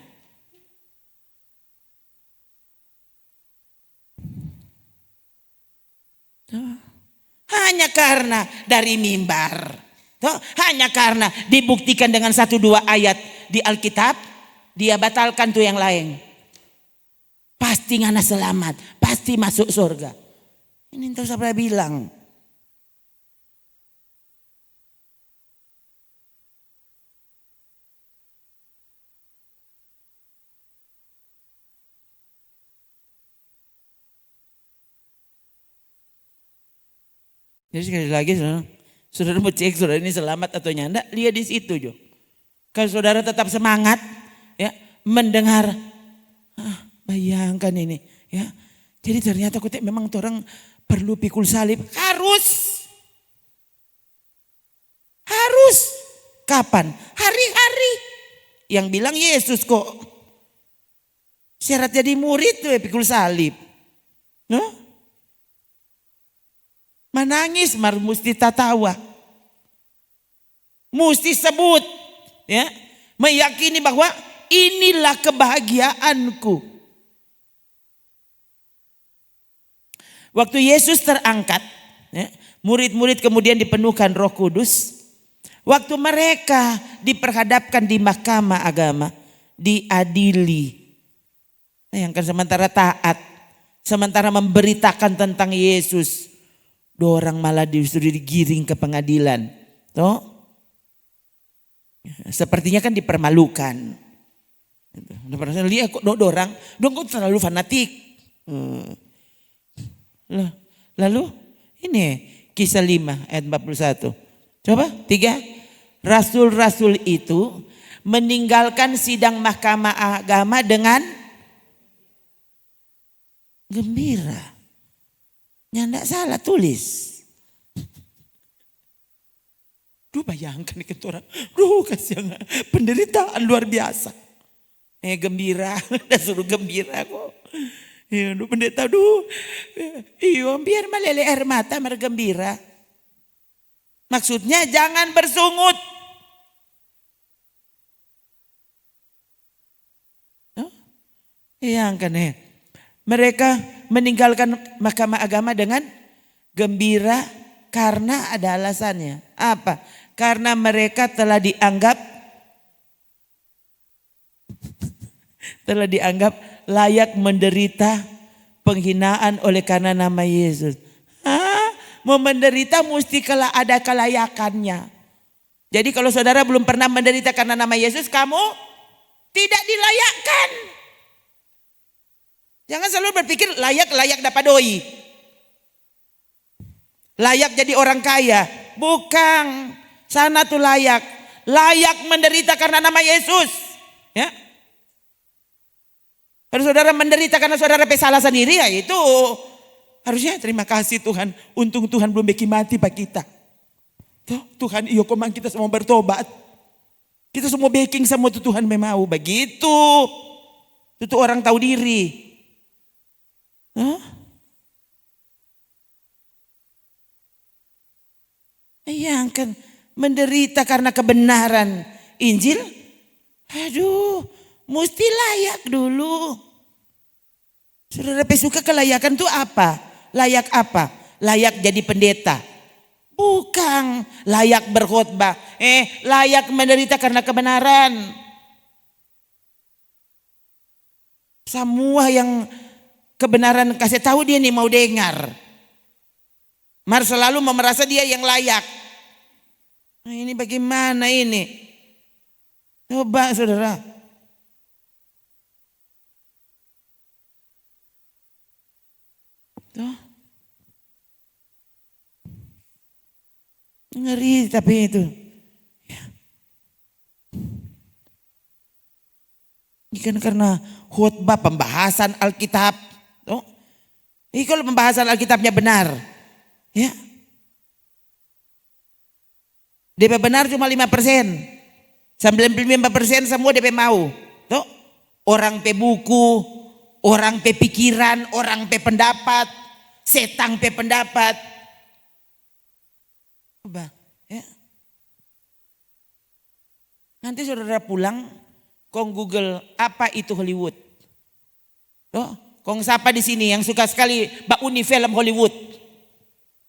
Hanya karena dari mimbar. Hanya karena dibuktikan dengan 1-2 ayat di Alkitab. Dia batalkan tuh yang lain. Pasti ngana selamat. Pasti masuk surga. Ini entah siapa bilang. Jadi sekali lagi saudara mau cek saudara ini selamat atau nyanda, lihat di situ Jo. Kalau saudara tetap semangat ya mendengar, bayangkan ini ya. Jadi ternyata kok memang orang perlu pikul salib, harus. Kapan? Hari-hari. Yang bilang Yesus kok. Syarat jadi murid tuh pikul salib. No? Menangis mesti tatawa. Mesti sebut. Ya, meyakini bahwa inilah kebahagiaanku. Waktu Yesus terangkat, ya, murid-murid kemudian dipenuhkan Roh Kudus. Waktu mereka diperhadapkan di mahkamah agama, diadili. Bayangkan sementara taat, sementara memberitakan tentang Yesus, 2 orang malah disuruh digiring ke pengadilan. Toh? Sepertinya kan dipermalukan. Lihat kok 2 orang, dong kok terlalu fanatik. Lalu ini Kisah 5 ayat 41. Coba 3. Rasul-rasul itu meninggalkan sidang mahkamah agama dengan gembira. Ya enggak salah tulis. Duh bayangkan nih orang. Duh kasihan penderitaan luar biasa. Gembira. Udah suruh gembira kok. Ya, pendeta iyo biar meleleh air mata bergembira. Maksudnya jangan bersungut. Yang kan mereka meninggalkan mahkamah agama dengan gembira karena ada alasannya. Apa? Karena mereka telah dianggap layak menderita penghinaan oleh karena nama Yesus. Mau menderita mesti ada kelayakannya. Jadi kalau saudara belum pernah menderita karena nama Yesus, kamu tidak dilayakkan. Jangan selalu berpikir layak dapat doi. Layak jadi orang kaya. Bukan. Sana tuh layak. Layak menderita karena nama Yesus. Ya. Kalau saudara menderita karena saudara salah sendiri, ya itu harusnya terima kasih Tuhan. Untung Tuhan belum bikin mati pak kita. Tuhan iyo komang kita semua bertobat. Kita semua baking sama Tuhan memang begitu. Itu orang tahu diri. Bayangkan menderita karena kebenaran Injil. Aduh, mesti layak dulu. Saudara suka kelayakan itu apa? Layak apa? Layak jadi pendeta. Bukan layak berkhotbah. Layak menderita karena kebenaran. Semua yang kebenaran kasih tahu dia nih mau dengar. Mar selalu merasa dia yang layak. Nah, ini bagaimana ini? Coba saudara. Tuh. Ngeri tapi itu. Ya. Ini kan karena khotbah pembahasan Alkitab. Tuh. Ini kalau pembahasan Alkitabnya benar. Ya. DP benar cuma 5%. 95% semua DP mau. Tuh. Orang pe buku, orang pe pikiran, orang pe pendapat, setang pe pendapat. Coba, ya. Nanti saudara pulang, kong Google apa itu Hollywood. Loh, kong siapa di sini yang suka sekali Mbak Uni film Hollywood?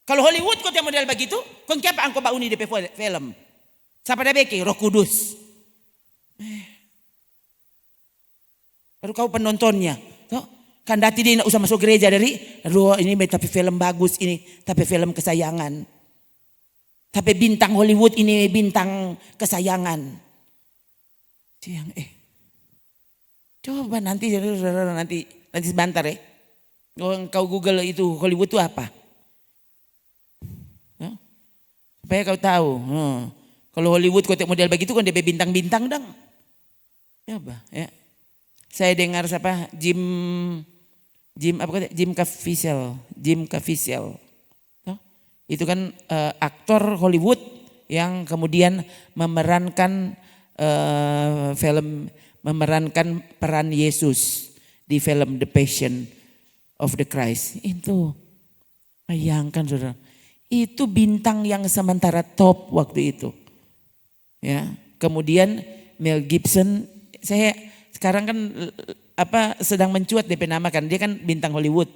Kalau Hollywood kau model begitu, kong siapa angko Mbak Uni di film? Siapa dah beki? Roh Kudus. Baru kau penontonnya. Tuh, kan dati dia nak usah masuk gereja dari, aduh ini tapi film bagus ini, tapi film kesayangan. Tapi bintang Hollywood ini bintang kesayangan. Siang coba nanti sebentar ya. Kau Google itu Hollywood itu apa? Supaya kau tahu. Kalau Hollywood kau model begitu kan dia bintang-bintang dong. Coba ya. Saya dengar siapa? Jim Caviezel. Itu kan aktor Hollywood yang kemudian memerankan memerankan peran Yesus di film The Passion of the Christ. Itu bayangkan saudara, itu bintang yang sementara top waktu itu. Ya, kemudian Mel Gibson, saya sekarang kan sedang mencuat DP nama kan, dia kan bintang Hollywood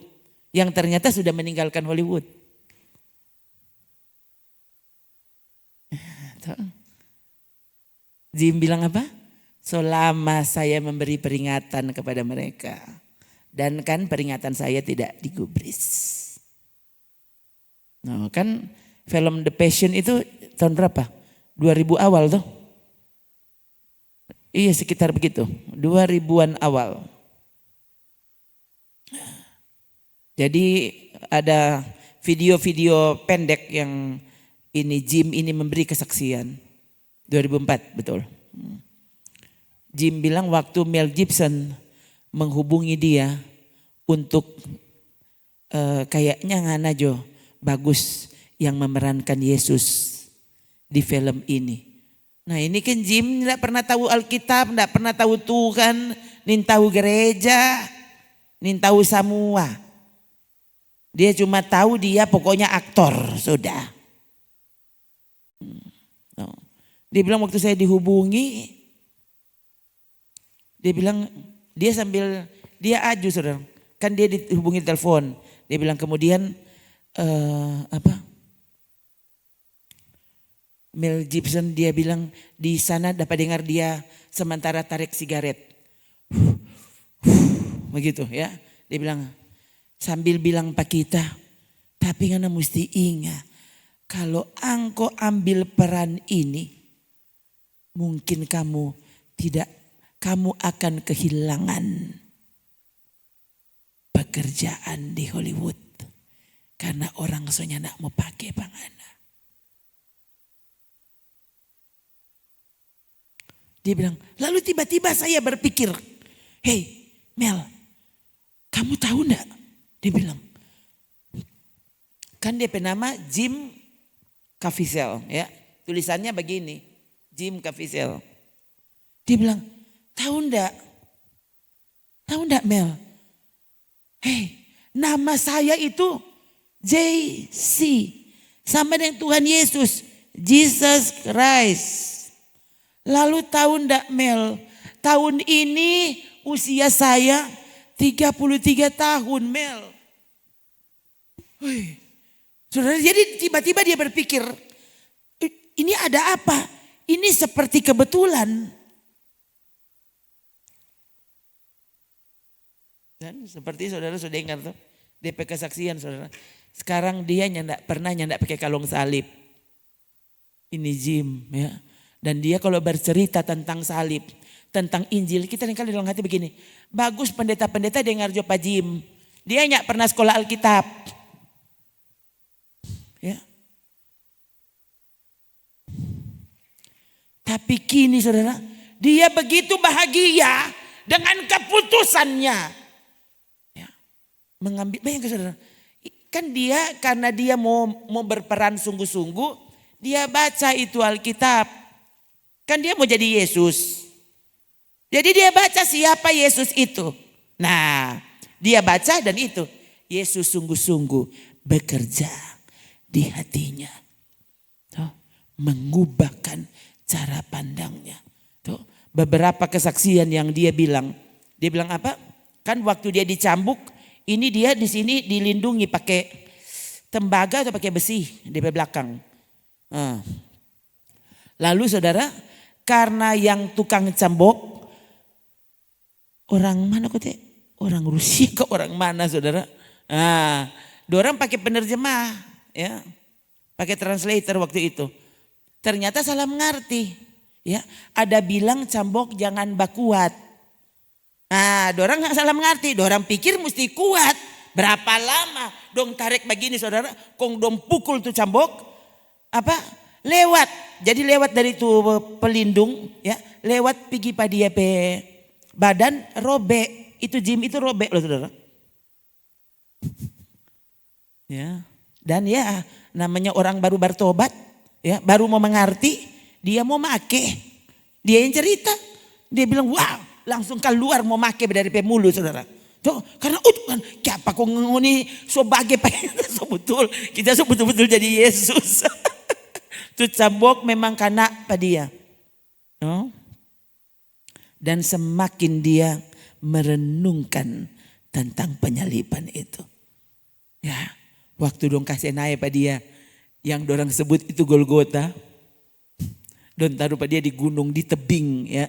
yang ternyata sudah meninggalkan Hollywood. Jim bilang apa? Selama saya memberi peringatan kepada mereka. Dan kan peringatan saya tidak digubris. Nah kan film The Passion itu tahun berapa? 2000 awal tuh. Iya sekitar begitu. 2000-an awal. Jadi ada video-video pendek yang ini Jim ini memberi kesaksian. 2004 betul. Jim bilang waktu Mel Gibson menghubungi dia untuk kayaknya ngana jo bagus yang memerankan Yesus di film ini. Nah ini kan Jim tidak pernah tahu Alkitab, tidak pernah tahu Tuhan, nin tahu gereja, nin tahu semua. Dia cuma tahu dia pokoknya aktor sudah. Dia bilang waktu saya dihubungi, dia bilang dia sambil dia aju saudara, kan dia dihubungi telepon. Dia bilang kemudian Mel Gibson dia bilang di sana dapat dengar dia sementara tarik sigaret, begitu ya. Dia bilang sambil bilang Pak kita, tapi ngana mesti ingat kalau angko ambil peran ini. Mungkin kamu akan kehilangan pekerjaan di Hollywood. Karena orang soalnya nak mau pakai pangana. Dia bilang, lalu tiba-tiba saya berpikir, hey Mel, kamu tahu enggak? Dia bilang, kan dia nama Jim Caviezel ya, tulisannya begini. Jim Caviezel. Dia bilang, tahu enggak Mel? Hey, nama saya itu JC. Sama dengan Tuhan Yesus. Jesus Christ. Lalu tahu enggak Mel? Tahun ini usia saya 33 tahun Mel. Saudara, jadi tiba-tiba dia berpikir, ini ada apa? Ini seperti kebetulan. Dan seperti saudara sudah dengar tuh. DP kesaksian saudara. Sekarang dia pernah nyandak pakai kalung salib. Ini Jim ya. Dan dia kalau bercerita tentang salib. Tentang Injil. Kita kali dalam hati begini. Bagus pendeta-pendeta dengar jo Pak Jim. Dia nggak pernah sekolah Alkitab. Ya. Tapi kini saudara, dia begitu bahagia dengan keputusannya. Ya, mengambil, bayangkan saudara, kan dia karena dia mau berperan sungguh-sungguh, dia baca itu Alkitab. Kan dia mau jadi Yesus. Jadi dia baca siapa Yesus itu. Nah, dia baca dan itu, Yesus sungguh-sungguh bekerja di hatinya. mengubahkan cara pandangnya. Tuh, beberapa kesaksian yang dia bilang. Dia bilang apa? Kan waktu dia dicambuk, ini dia di sini dilindungi pakai tembaga atau pakai besi di belakang. Lalu saudara, karena yang tukang cambuk orang mana kok teh? Orang Rusia ke orang mana saudara? Dorang pakai penerjemah, ya, pakai translator waktu itu. Ternyata salah mengerti, ya. Ada bilang cambuk jangan bakuat. Dorang nggak salah mengerti. Dorang pikir mesti kuat. Berapa lama dong tarik begini saudara? Kong dong pukul tuh cambuk, apa? Lewat. Jadi lewat dari tuh pelindung, ya, lewat pergi pada dia pe badan robek. Itu Jim itu robek loh saudara. Ya, dan ya namanya orang baru bertobat, ya, baru mau mengerti, dia mau make, dia yang cerita, dia bilang wow, langsung keluar mau make dari pemulu saudara. Tuh, karena kan siapa kok ngoni sebagai betul kita betul-betul jadi Yesus. Tuh cambuk memang kena pada dia. Dan semakin dia merenungkan tentang penyaliban itu. Ya, waktu dong kasih naik pada dia yang dorang sebut itu Golgota. Don taruh pada dia di gunung di tebing, ya.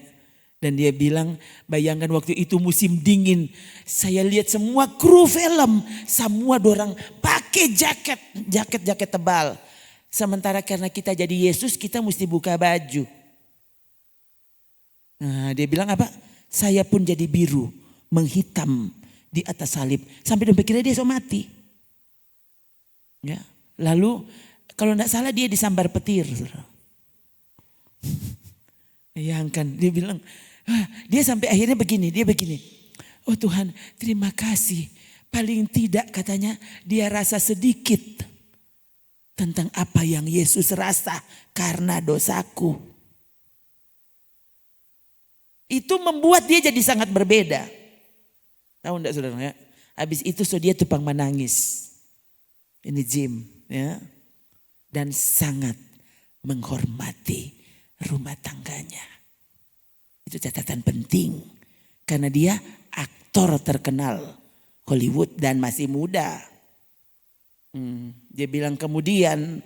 Dan dia bilang, bayangkan waktu itu musim dingin. Saya lihat semua kru film, semua dorang pakai jaket tebal. Sementara karena kita jadi Yesus, kita mesti buka baju. Nah, dia bilang apa? Saya pun jadi biru, menghitam di atas salib. Sampai dia pikirnya dia so mati. Ya. Lalu kalau tidak salah dia disambar petir. Bayangkan, dia bilang, dia sampai akhirnya begini, dia begini. Oh Tuhan, terima kasih. Paling tidak katanya dia rasa sedikit tentang apa yang Yesus rasa karena dosaku. Itu membuat dia jadi sangat berbeda. Tahu enggak saudara ya? Habis itu so dia tupang menangis. Ini Jim, ya. Dan sangat menghormati rumah tangganya. Itu catatan penting. Karena dia aktor terkenal Hollywood dan masih muda. Dia bilang kemudian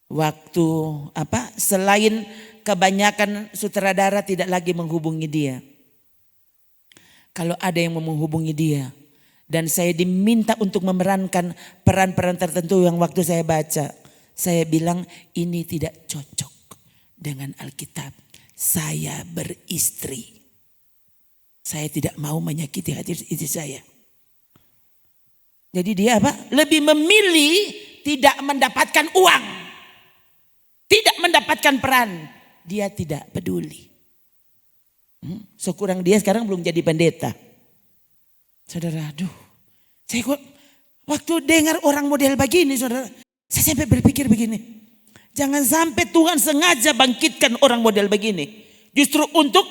waktu apa? Selain kebanyakan sutradara tidak lagi menghubungi dia. Kalau ada yang mau menghubungi dia dan saya diminta untuk memerankan peran-peran tertentu yang waktu saya baca, saya bilang ini tidak cocok dengan Alkitab. Saya beristri. Saya tidak mau menyakiti hati istri saya. Jadi dia apa? Lebih memilih tidak mendapatkan uang. Tidak mendapatkan peran. Dia tidak peduli. Sekurang dia sekarang belum jadi pendeta. Saudara, aduh. Saya kok waktu dengar orang model begini saudara. Saya sampai berpikir begini. Jangan sampai Tuhan sengaja bangkitkan orang model begini. Justru untuk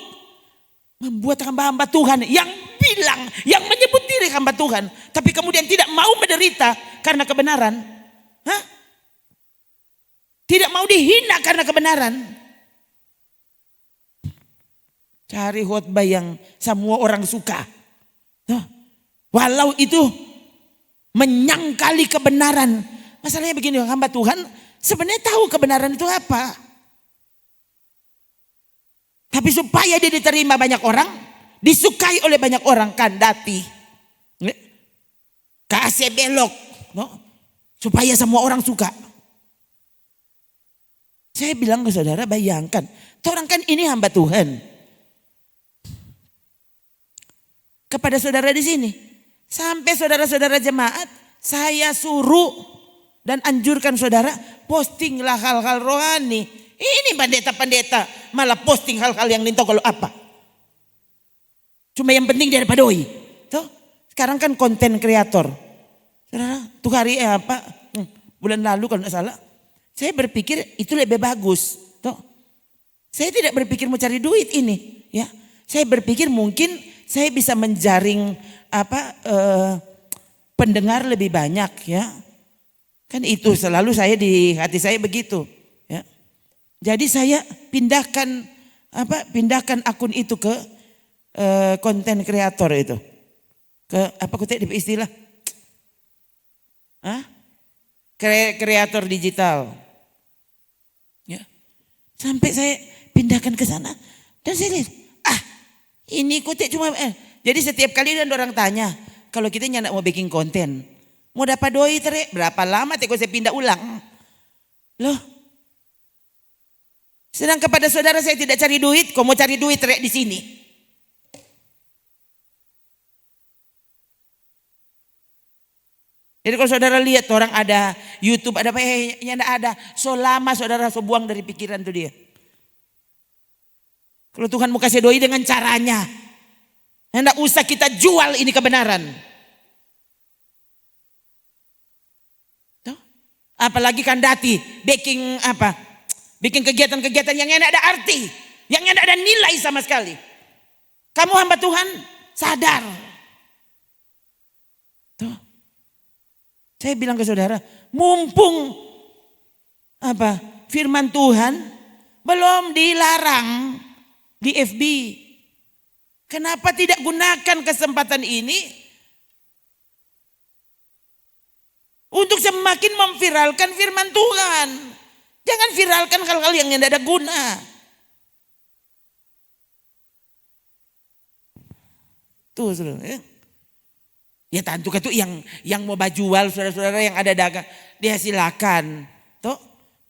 membuat hamba-hamba Tuhan yang bilang, yang menyebut diri hamba Tuhan. Tapi kemudian tidak mau menderita karena kebenaran. Tidak mau dihina karena kebenaran. Cari khotbah yang semua orang suka. Walau itu menyangkali kebenaran. Masalahnya begini, hamba Tuhan sebenarnya tahu kebenaran itu apa. Tapi supaya dia diterima banyak orang, disukai oleh banyak orang, kandati. Kasih belok. Supaya semua orang suka. Saya bilang ke saudara, bayangkan. Orang kan ini hamba Tuhan. Kepada saudara di sini. Sampai saudara-saudara jemaat, saya suruh dan anjurkan saudara, postinglah hal-hal rohani. Ini pendeta-pendeta malah posting hal-hal yang nintau kalau apa. Cuma yang penting daripada doi. Tuh, sekarang kan konten kreator. Saudara, tuh hari apa? Bulan lalu kalau tidak salah. Saya berpikir itu lebih bagus. Tuh. Saya tidak berpikir mau cari duit ini. Ya, saya berpikir mungkin saya bisa menjaring pendengar lebih banyak ya. Kan itu selalu saya di hati saya begitu. Ya. Jadi saya pindahkan akun itu ke konten kreator itu. Ke apa kutip istilah? Kreator digital. Ya. Sampai saya pindahkan ke sana dan saya lihat, ini kutip cuma jadi setiap kali ada orang tanya, kalau kita nyandak mau bikin konten, mau dapat doi berapa lama saya pindah ulang. Loh. Sedang kepada saudara saya tidak cari duit, kau mau cari duit di sini. Jadi kalau saudara lihat orang ada YouTube, ada apa, tidak ada. Selama saudara buang dari pikiran tuh dia. Kalau Tuhan mau kasih doi dengan caranya. Tidak usah kita jual ini kebenaran. Tuh. Apalagi kandati, bikin kegiatan-kegiatan yang tidak ada arti. Yang tidak ada nilai sama sekali. Kamu hamba Tuhan, sadar. Tuh. Saya bilang ke saudara, mumpung firman Tuhan belum dilarang di FB. Kenapa tidak gunakan kesempatan ini untuk semakin memviralkan firman Tuhan? Jangan viralkan hal-hal yang tidak ada guna. Tuh saudara ya. Ya tentu itu yang mau jual saudara-saudara yang ada dagang, dia silakan. Tuh.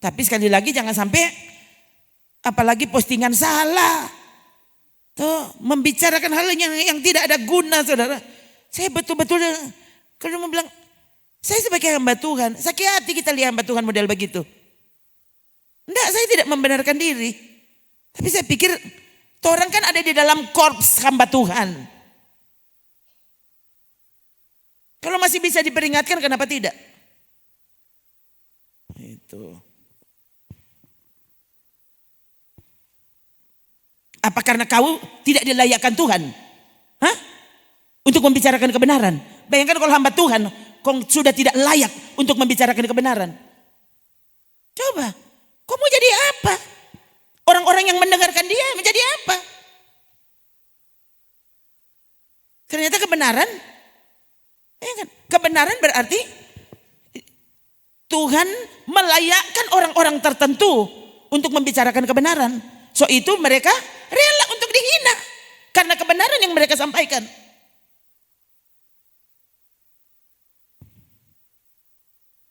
Tapi sekali lagi jangan sampai apalagi postingan salah. Tuh, membicarakan hal yang tidak ada guna saudara. Saya betul-betul kalau mau bilang saya sebagai hamba Tuhan, sakit hati kita lihat hamba Tuhan model begitu. Enggak, saya tidak membenarkan diri. Tapi saya pikir orang kan ada di dalam korps hamba Tuhan. Kalau masih bisa diperingatkan, kenapa tidak? Itu. Apa karena kau tidak dilayakkan Tuhan? Untuk membicarakan kebenaran. Bayangkan kalau hamba Tuhan, kau sudah tidak layak untuk membicarakan kebenaran. Coba, kau mau jadi apa? Orang-orang yang mendengarkan dia menjadi apa? Ternyata kebenaran berarti Tuhan melayakkan orang-orang tertentu untuk membicarakan kebenaran. So itu mereka rela untuk dihina karena kebenaran yang mereka sampaikan.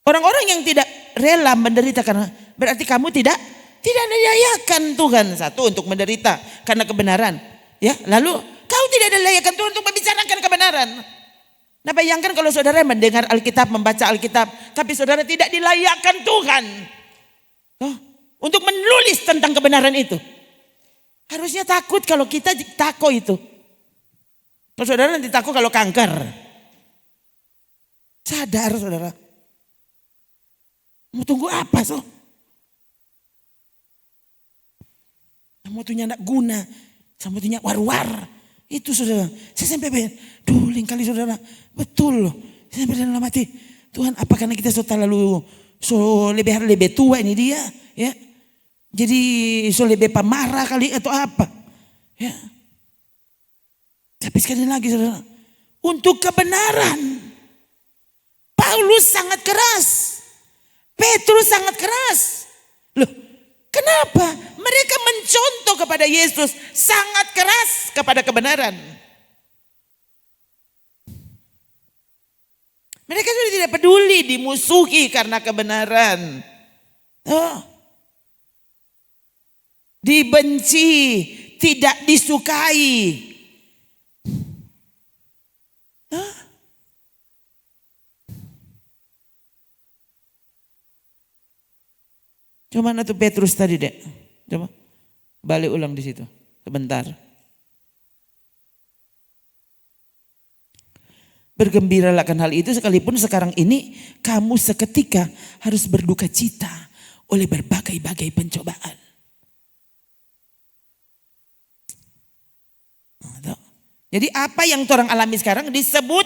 Orang-orang yang tidak rela menderita karena berarti kamu tidak dilayakkan Tuhan satu untuk menderita karena kebenaran. Ya, lalu kau tidak dilayakkan Tuhan untuk membicarakan kebenaran. Nah bayangkan kalau saudara mendengar Alkitab, membaca Alkitab, tapi saudara tidak dilayakkan Tuhan untuk menulis tentang kebenaran itu. Harusnya takut kalau kita takut itu. Kalau saudara nanti takut kalau kanker. Sadar saudara. Mau tunggu apa so? Mau tuh nyak guna, sama tuh nyak war-war. Itu saudara, saya sampai lain kali saudara, betul loh. Saya sampai dalam hati, Tuhan apa karena kita terlalu lebih tua ini dia, ya. Jadi lebih pemarah kali atau apa, ya. Tapi sekali lagi saudara, untuk kebenaran, Paulus sangat keras, Petrus sangat keras. Loh, kenapa? Mereka mencontoh kepada Yesus sangat keras kepada kebenaran. Mereka sudah tidak peduli dimusuhi karena kebenaran. Dibenci, tidak disukai. Coba mana tuh Petrus tadi dek? Coba balik ulang di situ sebentar. Bergembiralah akan hal itu sekalipun sekarang ini kamu seketika harus berduka cita oleh berbagai-bagai pencobaan. Jadi apa yang orang alami sekarang disebut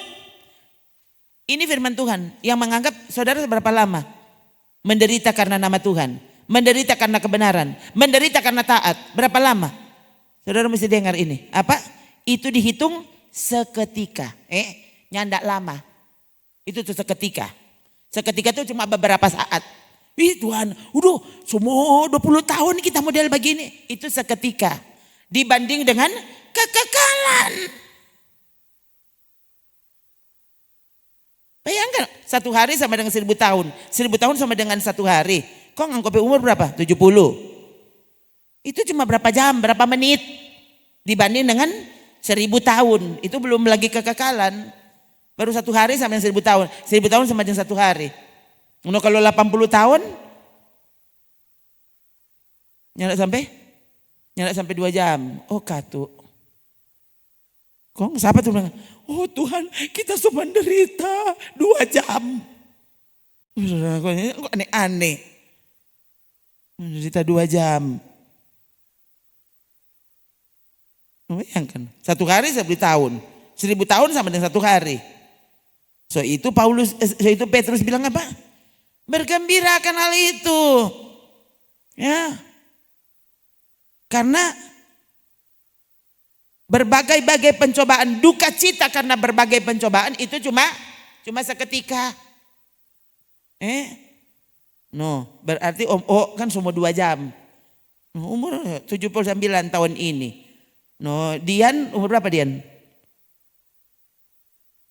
ini firman Tuhan yang menganggap saudara seberapa lama menderita karena nama Tuhan. menderita karena kebenaran, menderita karena taat. Berapa lama? Saudara mesti dengar ini. Apa? Itu dihitung seketika. Nyandak lama. Itu tuh seketika. Seketika itu cuma beberapa saat. Ih Tuhan, udah semua 20 tahun kita model begini. Itu seketika. Dibanding dengan kekekalan. Bayangkan 1 hari sama dengan 1000 tahun. 1000 tahun sama dengan 1 hari. Kok nganggap umur berapa? 70. Itu cuma berapa jam, berapa menit. Dibanding dengan 1000 tahun. Itu belum lagi kekekalan. Baru 1 hari sama dengan 1000 tahun. 1000 tahun sama dengan 1 hari. Kalau 80 tahun. Nyala sampai 2 jam. Oh katu. Kok siapa tuh bilang, oh Tuhan kita semua menderita 2 jam. Kok aneh-aneh. Menderita 2 jam. Bayangkan, 1 hari 1000 tahun. 1000 tahun sama dengan 1 hari. So itu Petrus bilang apa? Bergembira akan hal itu. Ya. Karena berbagai-bagai pencobaan, duka cita karena berbagai pencobaan itu cuma seketika. Berarti Om O kan semua 2 jam. Umur 79 tahun ini. Dian umur berapa Dian?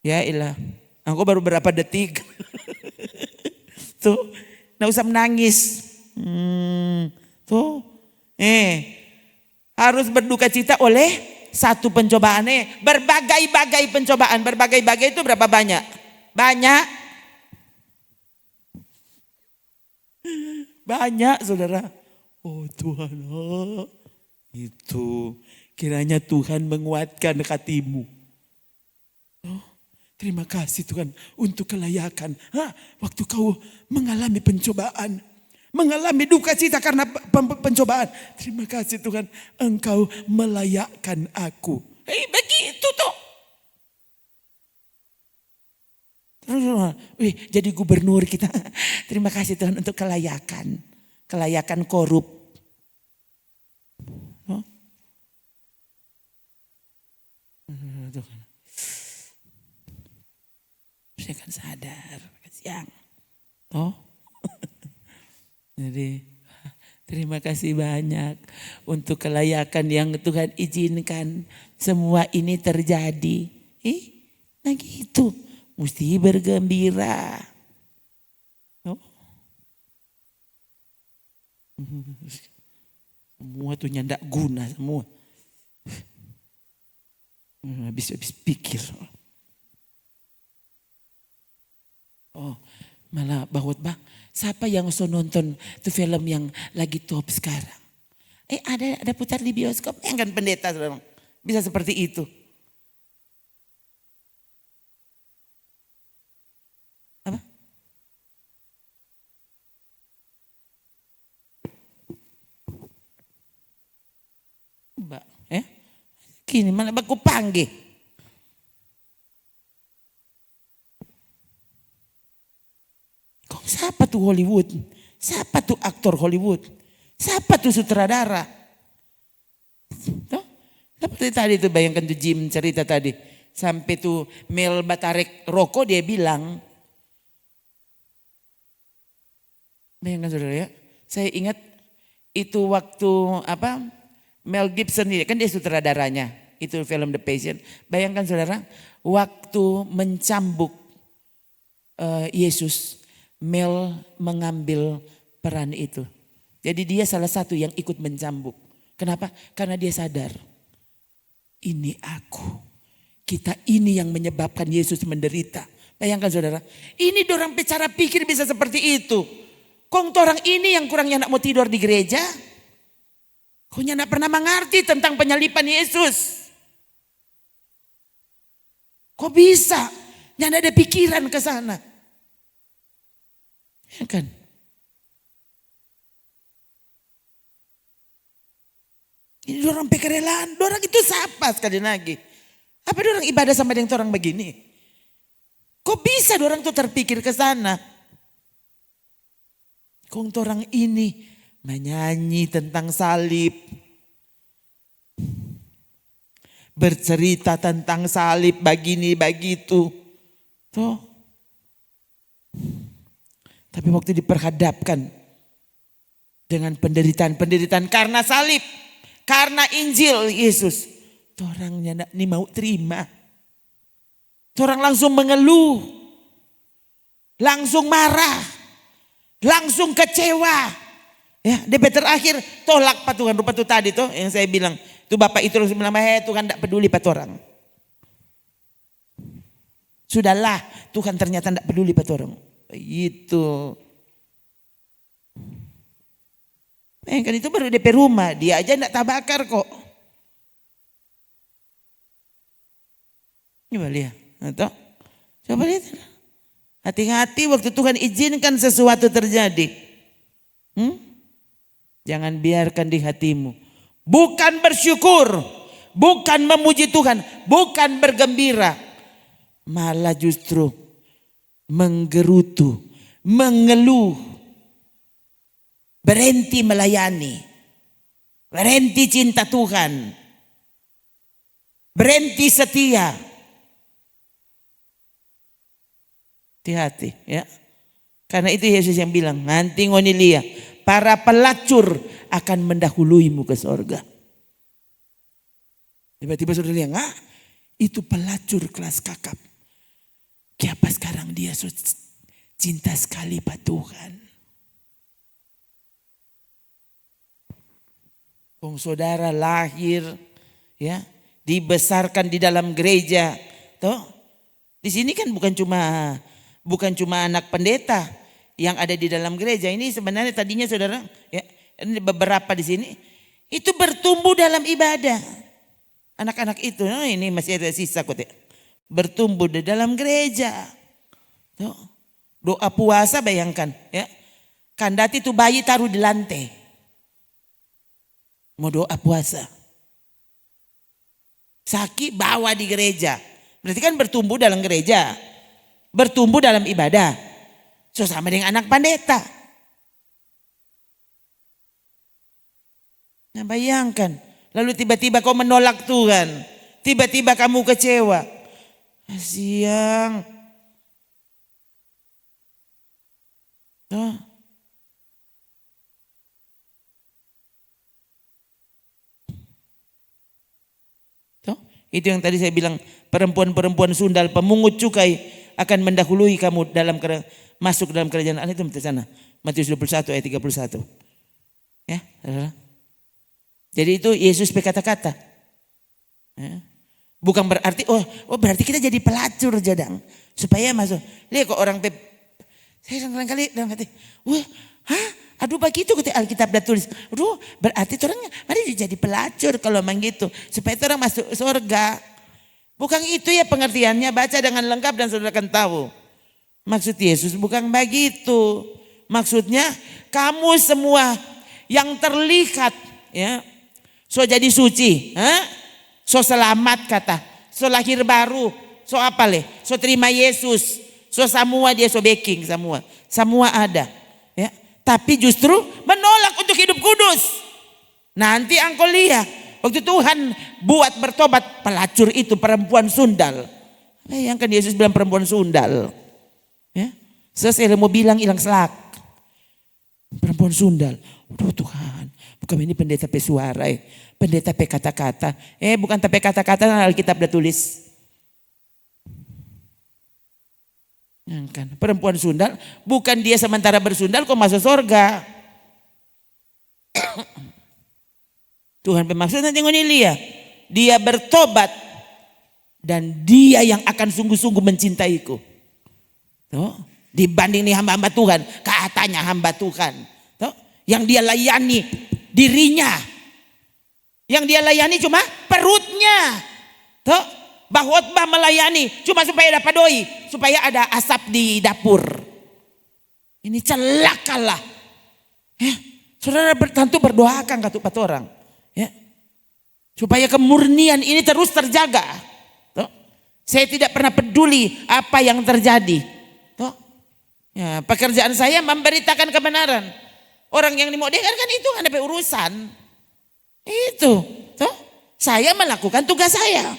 Ya ilah, aku baru berapa detik. Tuh, nggak usah menangis. Tuh, harus berduka cita oleh satu pencobaan. Berbagai-bagai pencobaan, berbagai-bagai itu berapa banyak? Banyak. Banyak saudara. Oh Tuhan, itu kiranya Tuhan menguatkan hatimu. Terima kasih Tuhan untuk kelayakan. Waktu kau mengalami pencobaan. Mengalami duka cita karena pencobaan. Terima kasih Tuhan engkau melayakkan aku. Begitu toh. Jadi gubernur kita. Terima kasih Tuhan untuk kelayakan. Kelayakan korup. Saya kan sadar siang. Jadi terima kasih banyak untuk kelayakan yang Tuhan izinkan semua ini terjadi. Nah gitu, mesti bergembira. Semua tuh nyandak guna semua. Habis pikir. Malah bahwa siapa yang so nonton tuh film yang lagi top sekarang? Ada putar di bioskop, kan pendeta bisa seperti itu. Apa? Mbak, kini malah baku panggil. Siapa tuh Hollywood? Siapa tuh aktor Hollywood? Siapa tuh sutradara? Seperti tadi tuh bayangkan tuh Jim cerita tadi. Sampai tuh Mel Batarek rokok dia bilang. Bayangkan saudara ya. Saya ingat itu waktu Mel Gibson kan dia sutradaranya. Itu film The Passion. Bayangkan saudara waktu mencambuk Yesus. Mel mengambil peran itu. Jadi dia salah satu yang ikut mencambuk. Kenapa? Karena dia sadar. Ini aku. Kita ini yang menyebabkan Yesus menderita. Bayangkan saudara. Ini dorang cara pikir bisa seperti itu. Kong orang ini yang kurangnya nak mau tidur di gereja. Kongnya nak pernah mengerti tentang penyalipan Yesus. Kok bisa? Yang ada pikiran ke sana. Ya kan? Ini dorang kerelaan, dorang itu siapa sekali lagi? Apa dorang ibadah sama dengan orang begini? Kok bisa dorang tuh terpikir ke sana? Kong orang ini menyanyi tentang salib, bercerita tentang salib begini begitu. Tuh. Tapi waktu diperhadapkan dengan penderitaan karena salib, karena Injil Yesus, tuh orangnya ini mau terima. Tuh orang langsung mengeluh, langsung marah, langsung kecewa. Ya, DP terakhir tolak Pak Tuhan. Rupa tuh tadi tuh yang saya bilang. Itu Bapak itu langsung bilang, Tuhan tidak peduli Pak orang. Sudahlah, Tuhan ternyata tidak peduli Pak orang. Itu. Kan itu baru DP rumah. Dia aja tidak tabakar kok. Coba lihat. Coba lihat. Hati-hati waktu Tuhan izinkan sesuatu terjadi. Jangan biarkan di hatimu. Bukan bersyukur. Bukan memuji Tuhan. Bukan bergembira. Malah justru menggerutu. Mengeluh. Berhenti melayani. Berhenti cinta Tuhan. Berhenti setia. Hati-hati ya. Karena itu Yesus yang bilang, nanti ngoni lihat. Para pelacur akan mendahuluimu ke sorga. Tiba-tiba saudara lihat, itu pelacur kelas kakap. Kenapa sekarang dia cinta sekali Pak Tuhan. Saudara lahir, ya, dibesarkan di dalam gereja, toh. Di sini kan bukan cuma anak pendeta yang ada di dalam gereja. Ini sebenarnya tadinya saudara, ya, ini beberapa di sini itu bertumbuh dalam ibadah. Anak-anak itu, ini masih ada sisa kok, ya, bertumbuh di dalam gereja. Tuh, doa puasa bayangkan, ya, kandati itu bayi taruh di lantai, mau doa puasa. Saki bawa di gereja, berarti kan bertumbuh dalam gereja, bertumbuh dalam ibadah. So sama dengan anak pendeta. Nah bayangkan, lalu tiba-tiba kau menolak Tuhan, tiba-tiba kamu kecewa. Siang. Tuh. Tuh. Itu yang tadi saya bilang, perempuan-perempuan sundal pemungut cukai akan mendahului kamu dalam masuk dalam kerajaan Allah. Itu di sana. Matius 21 ayat 31. Ya, saudara. Jadi itu Yesus berkata-kata. Ya. Bukan berarti berarti kita jadi pelacur jadang supaya masuk. Lihat kok orang saya kali dalam hati. Aduh begitu ketika Alkitab dah tulis. Aduh berarti orang mari jadi pelacur kalau memang gitu supaya orang masuk surga. Bukan itu ya pengertiannya, baca dengan lengkap dan saudara akan tahu. Maksud Yesus bukan begitu. Maksudnya kamu semua yang terlihat, ya, so jadi suci, so selamat kata, so lahir baru, so apa le, so terima Yesus, so semua dia so baking semua ada, ya. Tapi justru menolak untuk hidup kudus. Nanti engkau lihat waktu Tuhan buat bertobat pelacur itu perempuan sundal. Bayangkan Yesus bilang perempuan sundal. Ya, saya mau bilang hilang selak. Perempuan sundal. Aduh Tuhan, bukan ini pendeta pe suara, pendeta pe kata-kata. Bukan tapi kata-kata Alkitab dah tulis. Kan, perempuan sundal, bukan dia sementara bersundal kok masuk surga. Tuhan bermaksud nanti lihat, dia bertobat dan dia yang akan sungguh-sungguh mencintaiku. Tuh, dibanding nih hamba-hamba Tuhan, katanya hamba Tuhan, tuh, yang dia layani dirinya, yang dia layani cuma perutnya, tuh, bahkhotbah melayani cuma supaya dapat doi, supaya ada asap di dapur. Ini celakalah, ya, saudara tentu berdoakan kata orang, ya, supaya kemurnian ini terus terjaga. Tuh, saya tidak pernah peduli apa yang terjadi. Ya, pekerjaan saya memberitakan kebenaran. Orang yang mau dengar kan itu ada urusan. Itu. Toh, saya melakukan tugas saya.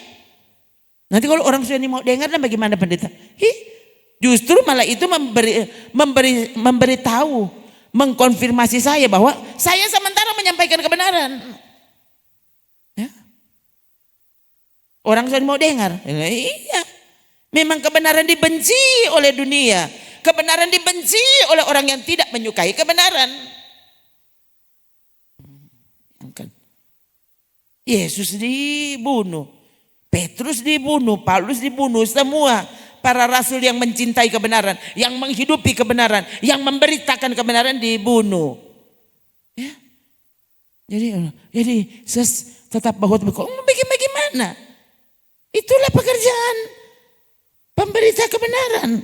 Nanti kalau orang sudah mau dengar dan bagaimana pendeta? Justru malah itu memberi tahu, mengkonfirmasi saya bahwa saya sementara menyampaikan kebenaran. Ya. Orang sudah mau dengar. Iya. Memang kebenaran dibenci oleh dunia. Kebenaran dibenci oleh orang yang tidak menyukai kebenaran. Yesus dibunuh, Petrus dibunuh, Paulus dibunuh, semua para rasul yang mencintai kebenaran, yang menghidupi kebenaran, yang memberitakan kebenaran dibunuh. Ya. Jadi tetap bahwa bagaimana? Itulah pekerjaan pemberita kebenaran.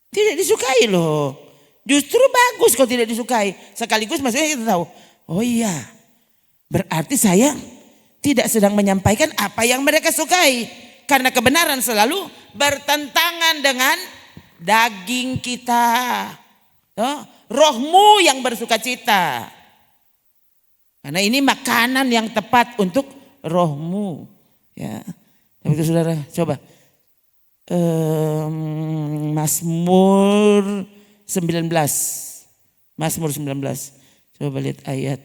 Tidak disukai loh. Justru bagus kalau tidak disukai. Sekaligus maksudnya kita tahu, oh iya, berarti saya tidak sedang menyampaikan apa yang mereka sukai. Karena kebenaran selalu bertentangan dengan daging kita. Rohmu yang bersuka cita. Karena ini makanan yang tepat untuk rohmu. Ya. Tapi itu saudara, coba. Mazmur 19. Mazmur 19. Coba lihat ayat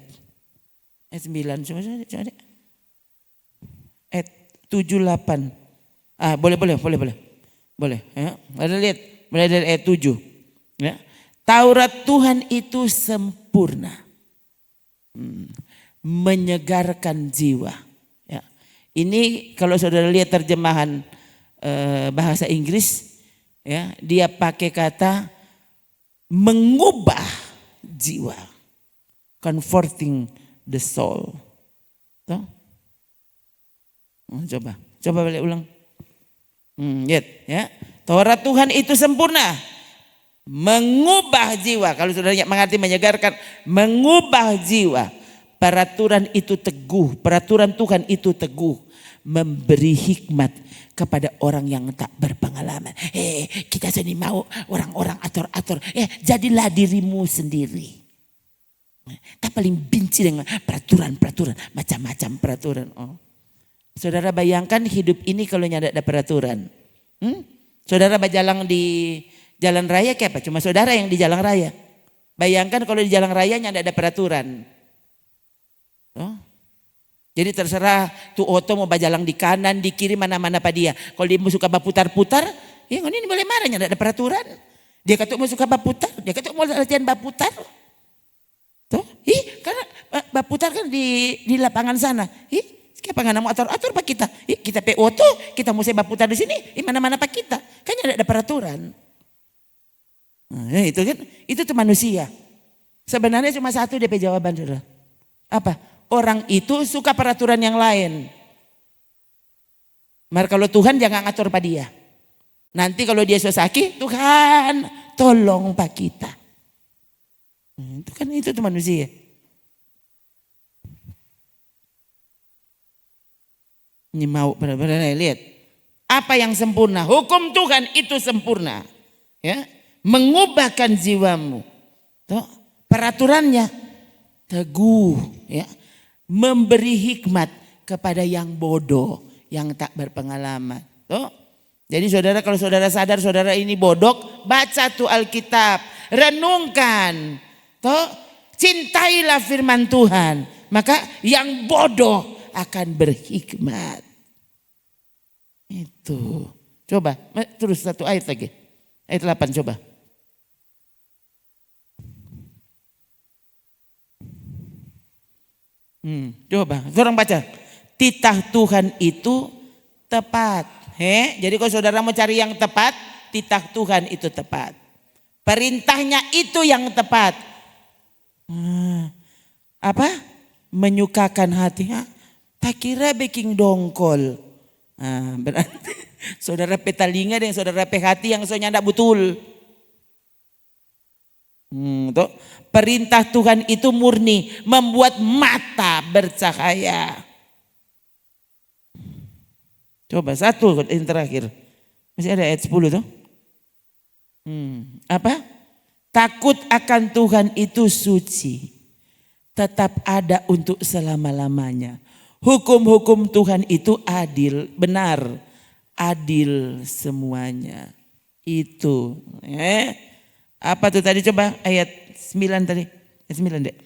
9. Coba deh. Ayat 7, 8. Boleh. Ya. Lihat. Mulai dari ayat 7. Ya. Taurat Tuhan itu sempurna. Menyegarkan jiwa. Ya. Ini kalau saudara lihat terjemahan bahasa Inggris, ya, dia pakai kata mengubah jiwa, comforting the soul. Tuh. Coba balik ulang. Lihat, ya. Taurat Tuhan itu sempurna, mengubah jiwa. Kalau sudah mengerti menyegarkan, mengubah jiwa. Peraturan itu teguh, peraturan Tuhan itu teguh, memberi hikmat kepada orang yang tak berpengalaman. Kita sini mau orang-orang atur-atur. Jadilah dirimu sendiri. Tak paling benci dengan peraturan-peraturan, macam-macam peraturan. Saudara bayangkan hidup ini kalau tidak ada peraturan. Saudara berjalan di jalan raya kayak apa? Cuma saudara yang di jalan raya. Bayangkan kalau di jalan raya tidak ada peraturan. Jadi terserah tuh oto mau bajalang di kanan, di kiri, mana-mana apa dia. Kalau dia suka baputar-putar, ya ini boleh marahnya, tidak ada peraturan. Dia kata mau suka baputar, dia kata mau latihan baputar. Tuh, karena baputar kan di lapangan sana. Siapa nggak mau atur-atur pak kita? Kita pe oto, kita mau baputar di sini, mana-mana pak kita. Kan tidak ada peraturan. Nah, itu kan, itu tuh manusia. Sebenarnya cuma satu DP jawaban, saudara. Apa? Orang itu suka peraturan yang lain. Maka kalau Tuhan jangan ngatur pada dia. Nanti kalau dia sakit, Tuhan tolong pak kita. Itu kan itu tuh manusia. Ini mau benar-benar lihat. Apa yang sempurna? Hukum Tuhan itu sempurna. Ya, mengubahkan jiwamu. Tuh, peraturannya teguh, ya. Memberi hikmat kepada yang bodoh, yang tak berpengalaman. Tuh. Jadi saudara, kalau saudara sadar saudara ini bodoh, baca tuh Alkitab, renungkan. Tuh, cintailah firman Tuhan, maka yang bodoh akan berhikmat. Itu. Coba terus satu ayat lagi. Ayat 8 coba. Coba, orang baca. Titah Tuhan itu tepat. Jadi kalau saudara mau cari yang tepat, titah Tuhan itu tepat. Perintahnya itu yang tepat. Apa? Menyukakan hati. Tak kira baking dongkol. Berarti saudara petalinga dan saudara pe hati yang soalnya tidak betul. Perintah Tuhan itu murni, membuat mata bercahaya. Coba satu yang terakhir. Masih ada ayat 10 tuh. Apa? Takut akan Tuhan itu suci. Tetap ada untuk selama-lamanya. Hukum-hukum Tuhan itu adil, benar. Adil semuanya. Itu. Apa tuh tadi coba ayat 9 tadi. Ayat 9 dek.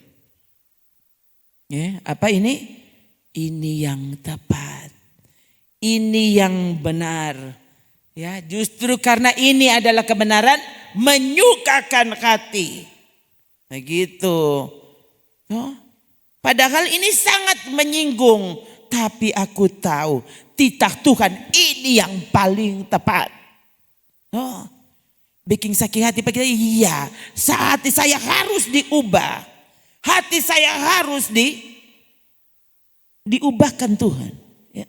Apa ini? Ini yang tepat. Ini yang benar. Ya, justru karena ini adalah kebenaran menyukakan hati. Begitu. Padahal ini sangat menyinggung. Tapi aku tahu titah Tuhan ini yang paling tepat. Bikin sakit hati kita, iya. Hati saya harus diubah. Hati saya harus diubahkan Tuhan. Ya.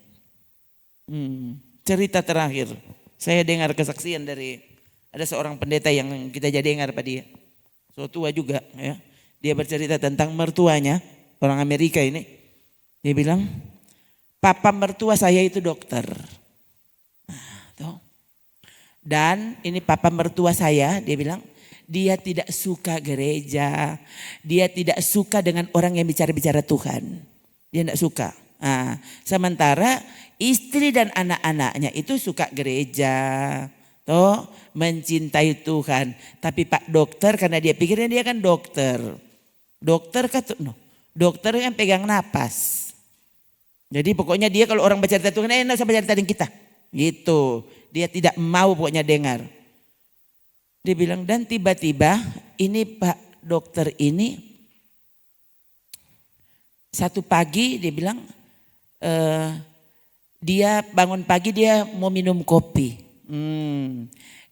Cerita terakhir. Saya dengar kesaksian dari ada seorang pendeta yang kita jadi dengar pada dia. So tua juga ya. Dia bercerita tentang mertuanya, orang Amerika ini. Dia bilang, papa mertua saya itu dokter. Dan ini papa mertua saya, dia bilang, dia tidak suka gereja. Dia tidak suka dengan orang yang bicara-bicara Tuhan. Dia tidak suka. Sementara istri dan anak-anaknya itu suka gereja. Mencintai Tuhan. Tapi Pak dokter karena dia pikirnya dia kan dokter. Dokter dokter yang pegang napas. Jadi pokoknya dia kalau orang bercerita Tuhan, enggak usah bercerita dengan kita. Gitu. Dia tidak mau pokoknya dengar. Dia bilang dan tiba-tiba ini Pak dokter ini satu pagi dia bilang dia bangun pagi dia mau minum kopi.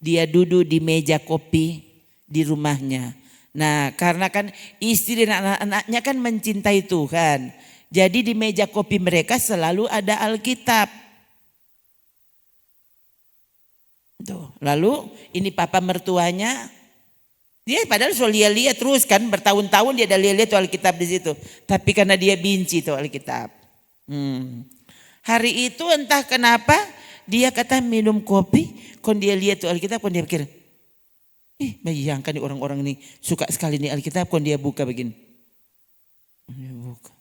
Dia duduk di meja kopi di rumahnya. Nah karena kan istri dan anak-anaknya kan mencintai Tuhan. Jadi di meja kopi mereka selalu ada Alkitab. Tuh. Lalu ini papa mertuanya. Dia padahal sudah lihat terus kan bertahun-tahun dia ada lihat tuh Alkitab di situ. Tapi karena dia benci tuh Alkitab. Hari itu entah kenapa dia kata minum kopi. Kon dia lihat tuh Alkitab kon dia pikir. Bayangkan nih orang-orang ini suka sekali nih Alkitab kon dia buka begini. Dia buka.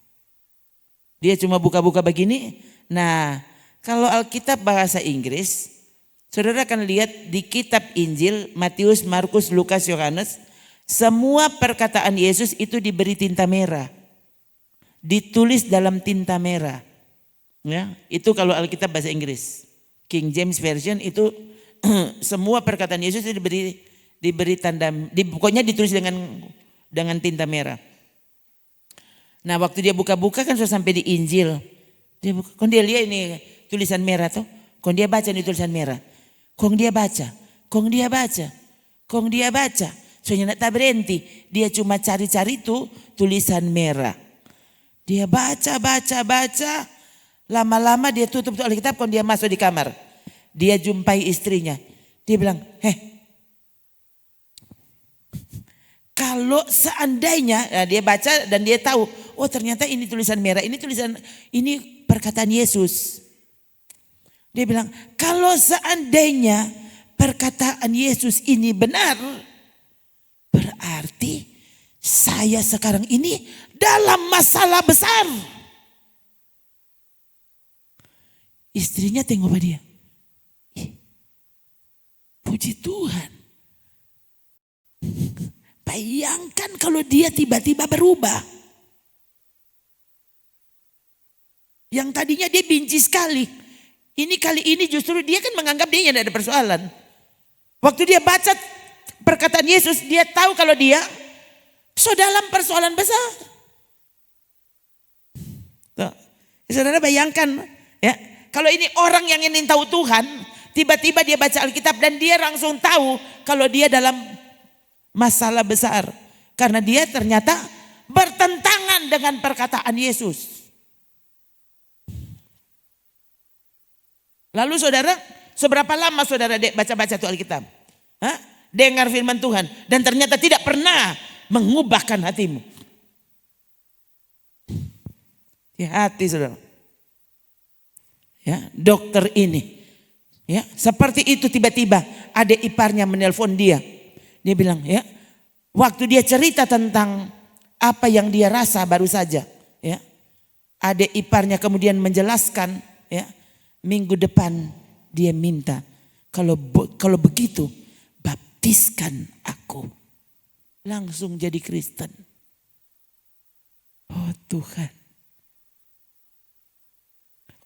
Dia cuma buka-buka begini. Nah kalau Alkitab bahasa Inggris. Saudara akan lihat di kitab Injil Matius, Markus, Lukas, Yohanes. Semua perkataan Yesus itu diberi tinta merah. Ditulis dalam tinta merah. Ya, itu kalau Alkitab bahasa Inggris. King James Version itu semua perkataan Yesus itu diberi tanda, pokoknya ditulis dengan tinta merah. Nah waktu dia buka-buka kan sudah sampai di Injil. Dia lihat ini tulisan merah tuh. Kon dia baca ini tulisan merah. Kong dia baca. Soalnya tak berhenti. Dia cuma cari-cari tuh tulisan merah. Dia baca. Lama-lama dia tutup tuh Alkitab. Kong dia masuk di kamar. Dia jumpai istrinya. Dia bilang, kalau seandainya dia baca dan dia tahu. Oh ternyata ini tulisan merah. Ini perkataan Yesus. Dia bilang, kalau seandainya perkataan Yesus ini benar, berarti saya sekarang ini dalam masalah besar. Istrinya tengok pada dia. Puji Tuhan. Bayangkan kalau dia tiba-tiba berubah. Yang tadinya dia benci sekali. Ini kali ini justru dia kan menganggap dia tidak ada persoalan. Waktu dia baca perkataan Yesus, dia tahu kalau dia dalam persoalan besar. Tuh. Saudara bayangkan ya, kalau ini orang yang ingin tahu Tuhan, tiba-tiba dia baca Alkitab dan dia langsung tahu kalau dia dalam masalah besar. Karena dia ternyata bertentangan dengan perkataan Yesus. Lalu saudara, seberapa lama saudara baca-baca tuh Alkitab? Dengar firman Tuhan. Dan ternyata tidak pernah mengubahkan hatimu. Hati saudara. Ya, dokter ini. Ya, seperti itu tiba-tiba adik iparnya menelpon dia. Dia bilang, ya, waktu dia cerita tentang apa yang dia rasa baru saja, ya. Adik iparnya kemudian menjelaskan, ya, minggu depan dia minta kalau begitu baptiskan aku. Langsung jadi Kristen. Oh Tuhan.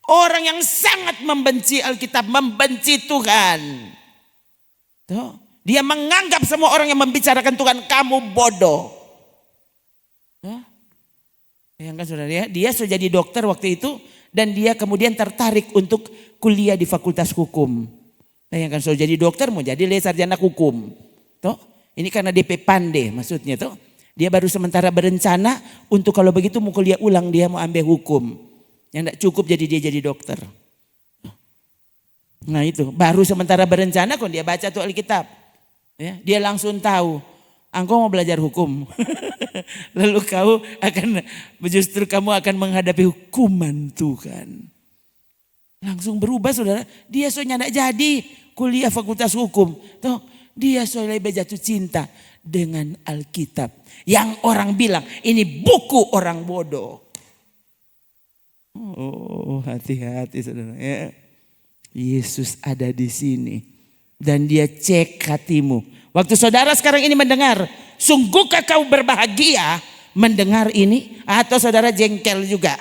Orang yang sangat membenci Alkitab, membenci Tuhan. Tuh, dia menganggap semua orang yang membicarakan Tuhan, kamu bodoh. Tuh. Yang kan saudara ya, dia sudah jadi dokter waktu itu dan dia kemudian tertarik untuk kuliah di Fakultas Hukum. Yang kan sudah jadi dokter mau jadi sarjana hukum. Tuh, ini karena DP pandai maksudnya tuh. Dia baru sementara berencana untuk kalau begitu mau kuliah ulang dia mau ambil hukum. Yang tidak cukup jadi dia jadi dokter. Nah itu baru sementara berencana kok dia baca tuh Alkitab. Ya, dia langsung tahu. Engkau mau belajar hukum. Lalu justru kamu akan menghadapi hukuman Tuhan. Langsung berubah saudara. Dia soalnya tidak jadi kuliah Fakultas Hukum. Tuh, dia soalnya jatuh cinta dengan Alkitab. Yang orang bilang ini buku orang bodoh. Oh hati-hati saudara ya. Yesus ada di sini. Dan dia cek hatimu. Waktu saudara sekarang ini mendengar. Sungguhkah kau berbahagia mendengar ini? Atau saudara jengkel juga?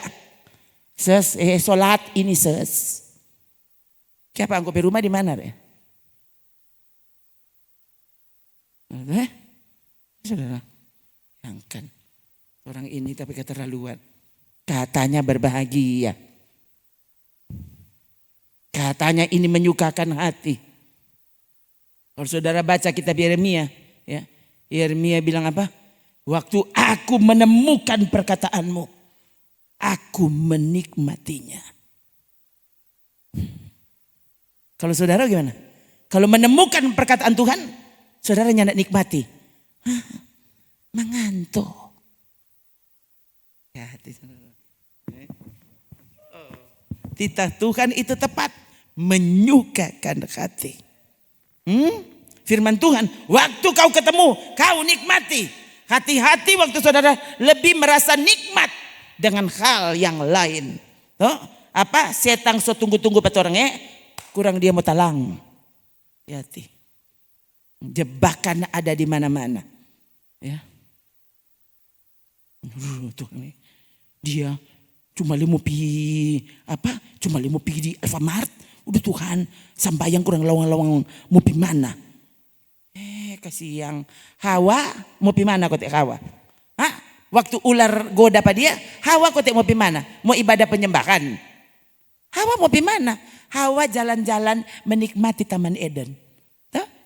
Solat ini siapa angkut rumah di mana deh? Saudara. Yang orang ini tapi keterlaluan. Katanya berbahagia. Katanya ini menyukakan hati. Kalau saudara baca kitab Yeremia, ya, Yeremia bilang apa? Waktu aku menemukan perkataanmu, aku menikmatinya. Kalau saudara gimana? Kalau menemukan perkataan Tuhan, saudara tidak nikmati. Mengantuk. Ya, hati saudara. Titah Tuhan itu tepat menyukakan hati. Firman Tuhan, waktu kau ketemu, kau nikmati. Hati-hati waktu saudara lebih merasa nikmat dengan hal yang lain. Apa? Setang so tunggu-tunggu petorangnya, kurang dia mau talang. Hati. Jebakan ada di mana-mana. Ya. Tuhan, dia cuma mau pergi di Alfamart. Udah Tuhan, sambayang kurang lawang-lawang mau pergi mana? Kasih yang Hawa mau pergi mana kotek Hawa? Waktu ular goda pada dia, Hawa kotek mau pergi mana? Mau ibadah penyembahan. Hawa mau pergi mana? Hawa jalan-jalan menikmati Taman Eden.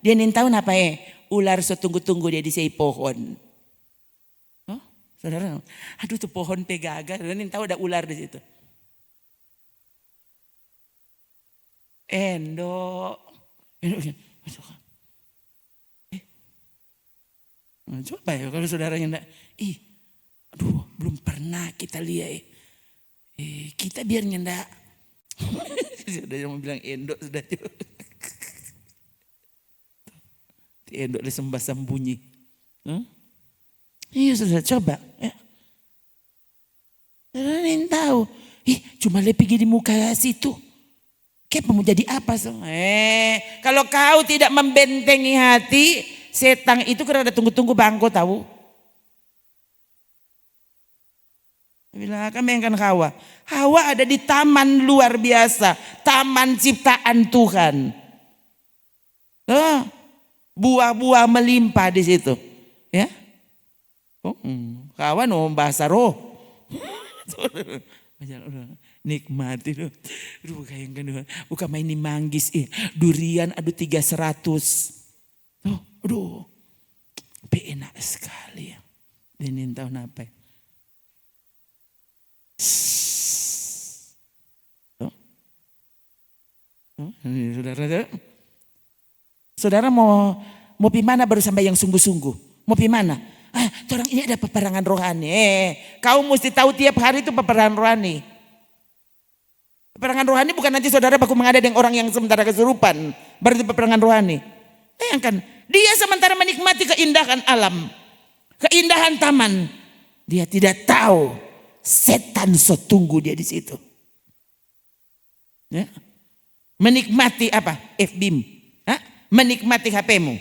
Dia nin tahu apa ular setunggu-tunggu dia di sei pohon. Saudara, aduh tuh pohon pegaga, saudara nin tahu ada ular di situ. Coba ya kalau saudaranya enggak, aduh belum pernah kita lihat kita biarnya enggak. Sudah mau bilang endok sudah. Endok disembah sembunyi. Iya sudah coba. Ya. Saudara ingin tahu. Cuma pergi di muka situ. Kayak mau jadi apa? Kalau kau tidak membentengi hati, setan itu karena ada tunggu-tunggu bangko tahu. Bilang kami yang kan Hawa. Hawa ada di taman luar biasa. Taman ciptaan Tuhan. Buah-buah melimpah di situ. Ya. Kawan bahasa roh. Nikmati loh. Kayak kan bukan main ini manggis durian aduh 300. Aduh. Enak sekali ya. Ini tahu apa ya? Saudara mau pergi mana baru sampai yang sungguh-sungguh? Mau pergi mana? Orang ini ada peperangan rohani. Kau mesti tahu tiap hari itu peperangan rohani. Peperangan rohani bukan nanti saudara baku menghadap dengan orang yang sementara kesurupan. Berarti peperangan rohani. Bayangkan, dia sementara menikmati keindahan alam. Keindahan taman. Dia tidak tahu setan tunggu dia di situ. Ya. Menikmati apa? FB-mu. Menikmati HP-mu.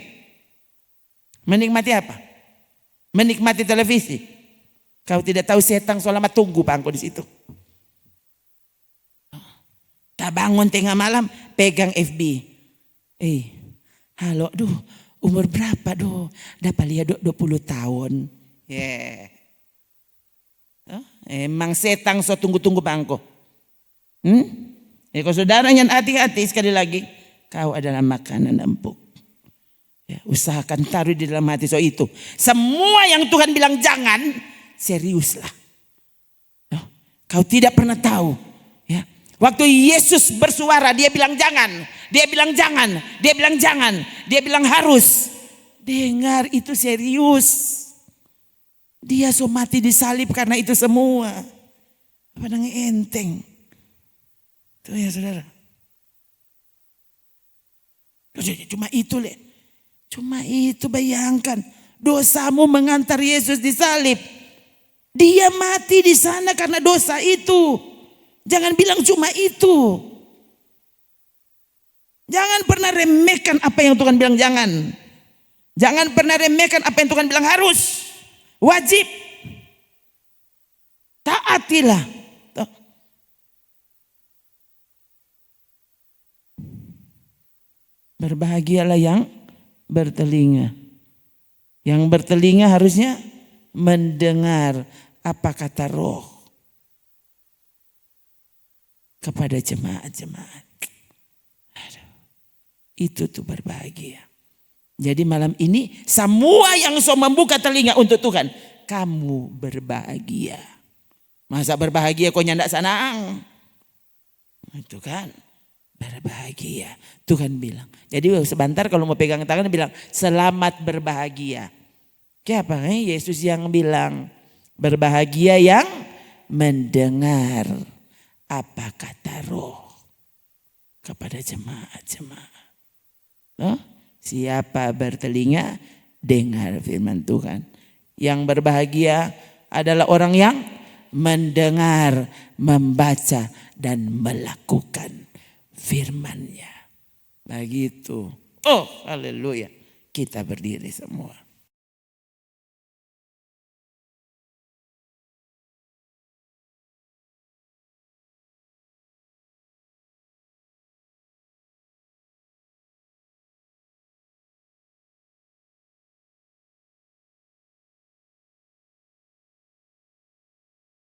Menikmati apa? Menikmati televisi. Kau tidak tahu setan selama tunggu pangko di situ. Tak bangun tengah malam pegang FB. Halo, umur berapa dapat lihat 20 tahun. Emang setan tunggu-tunggu pangko. Kalau saudara yang hati-hati sekali lagi, kau adalah makanan empuk. Ya, usahakan taruh di dalam hati itu. Semua yang Tuhan bilang jangan, seriuslah. Kau tidak pernah tahu. Ya. Waktu Yesus bersuara, dia bilang jangan. Dia bilang jangan. Dia bilang jangan. Dia bilang harus. Dengar, itu serius. Dia mati disalib karena itu semua. Apa namanya enteng. Tuh ya saudara. Cuma itu Cuma itu bayangkan. Dosamu mengantar Yesus disalib. Dia mati di sana karena dosa itu. Jangan bilang cuma itu. Jangan pernah remehkan apa yang Tuhan bilang jangan. Jangan pernah remehkan apa yang Tuhan bilang harus. Wajib. Taatilah. Berbahagialah yang bertelinga. Yang bertelinga harusnya mendengar apa kata Roh kepada jemaat-jemaat. Itu tuh berbahagia. Jadi malam ini semua yang membuka telinga untuk Tuhan, kamu berbahagia. Masa berbahagia kok nyandak sanang? Itu kan berbahagia. Tuhan bilang. Jadi sebentar kalau mau pegang tangan bilang selamat berbahagia. Siapa? Yesus yang bilang berbahagia yang mendengar apa kata Roh kepada jemaat-jemaat. Siapa bertelinga dengar firman Tuhan. Yang berbahagia adalah orang yang mendengar, membaca dan melakukan firman-Nya. Begitu. Oh, haleluya. Kita berdiri semua.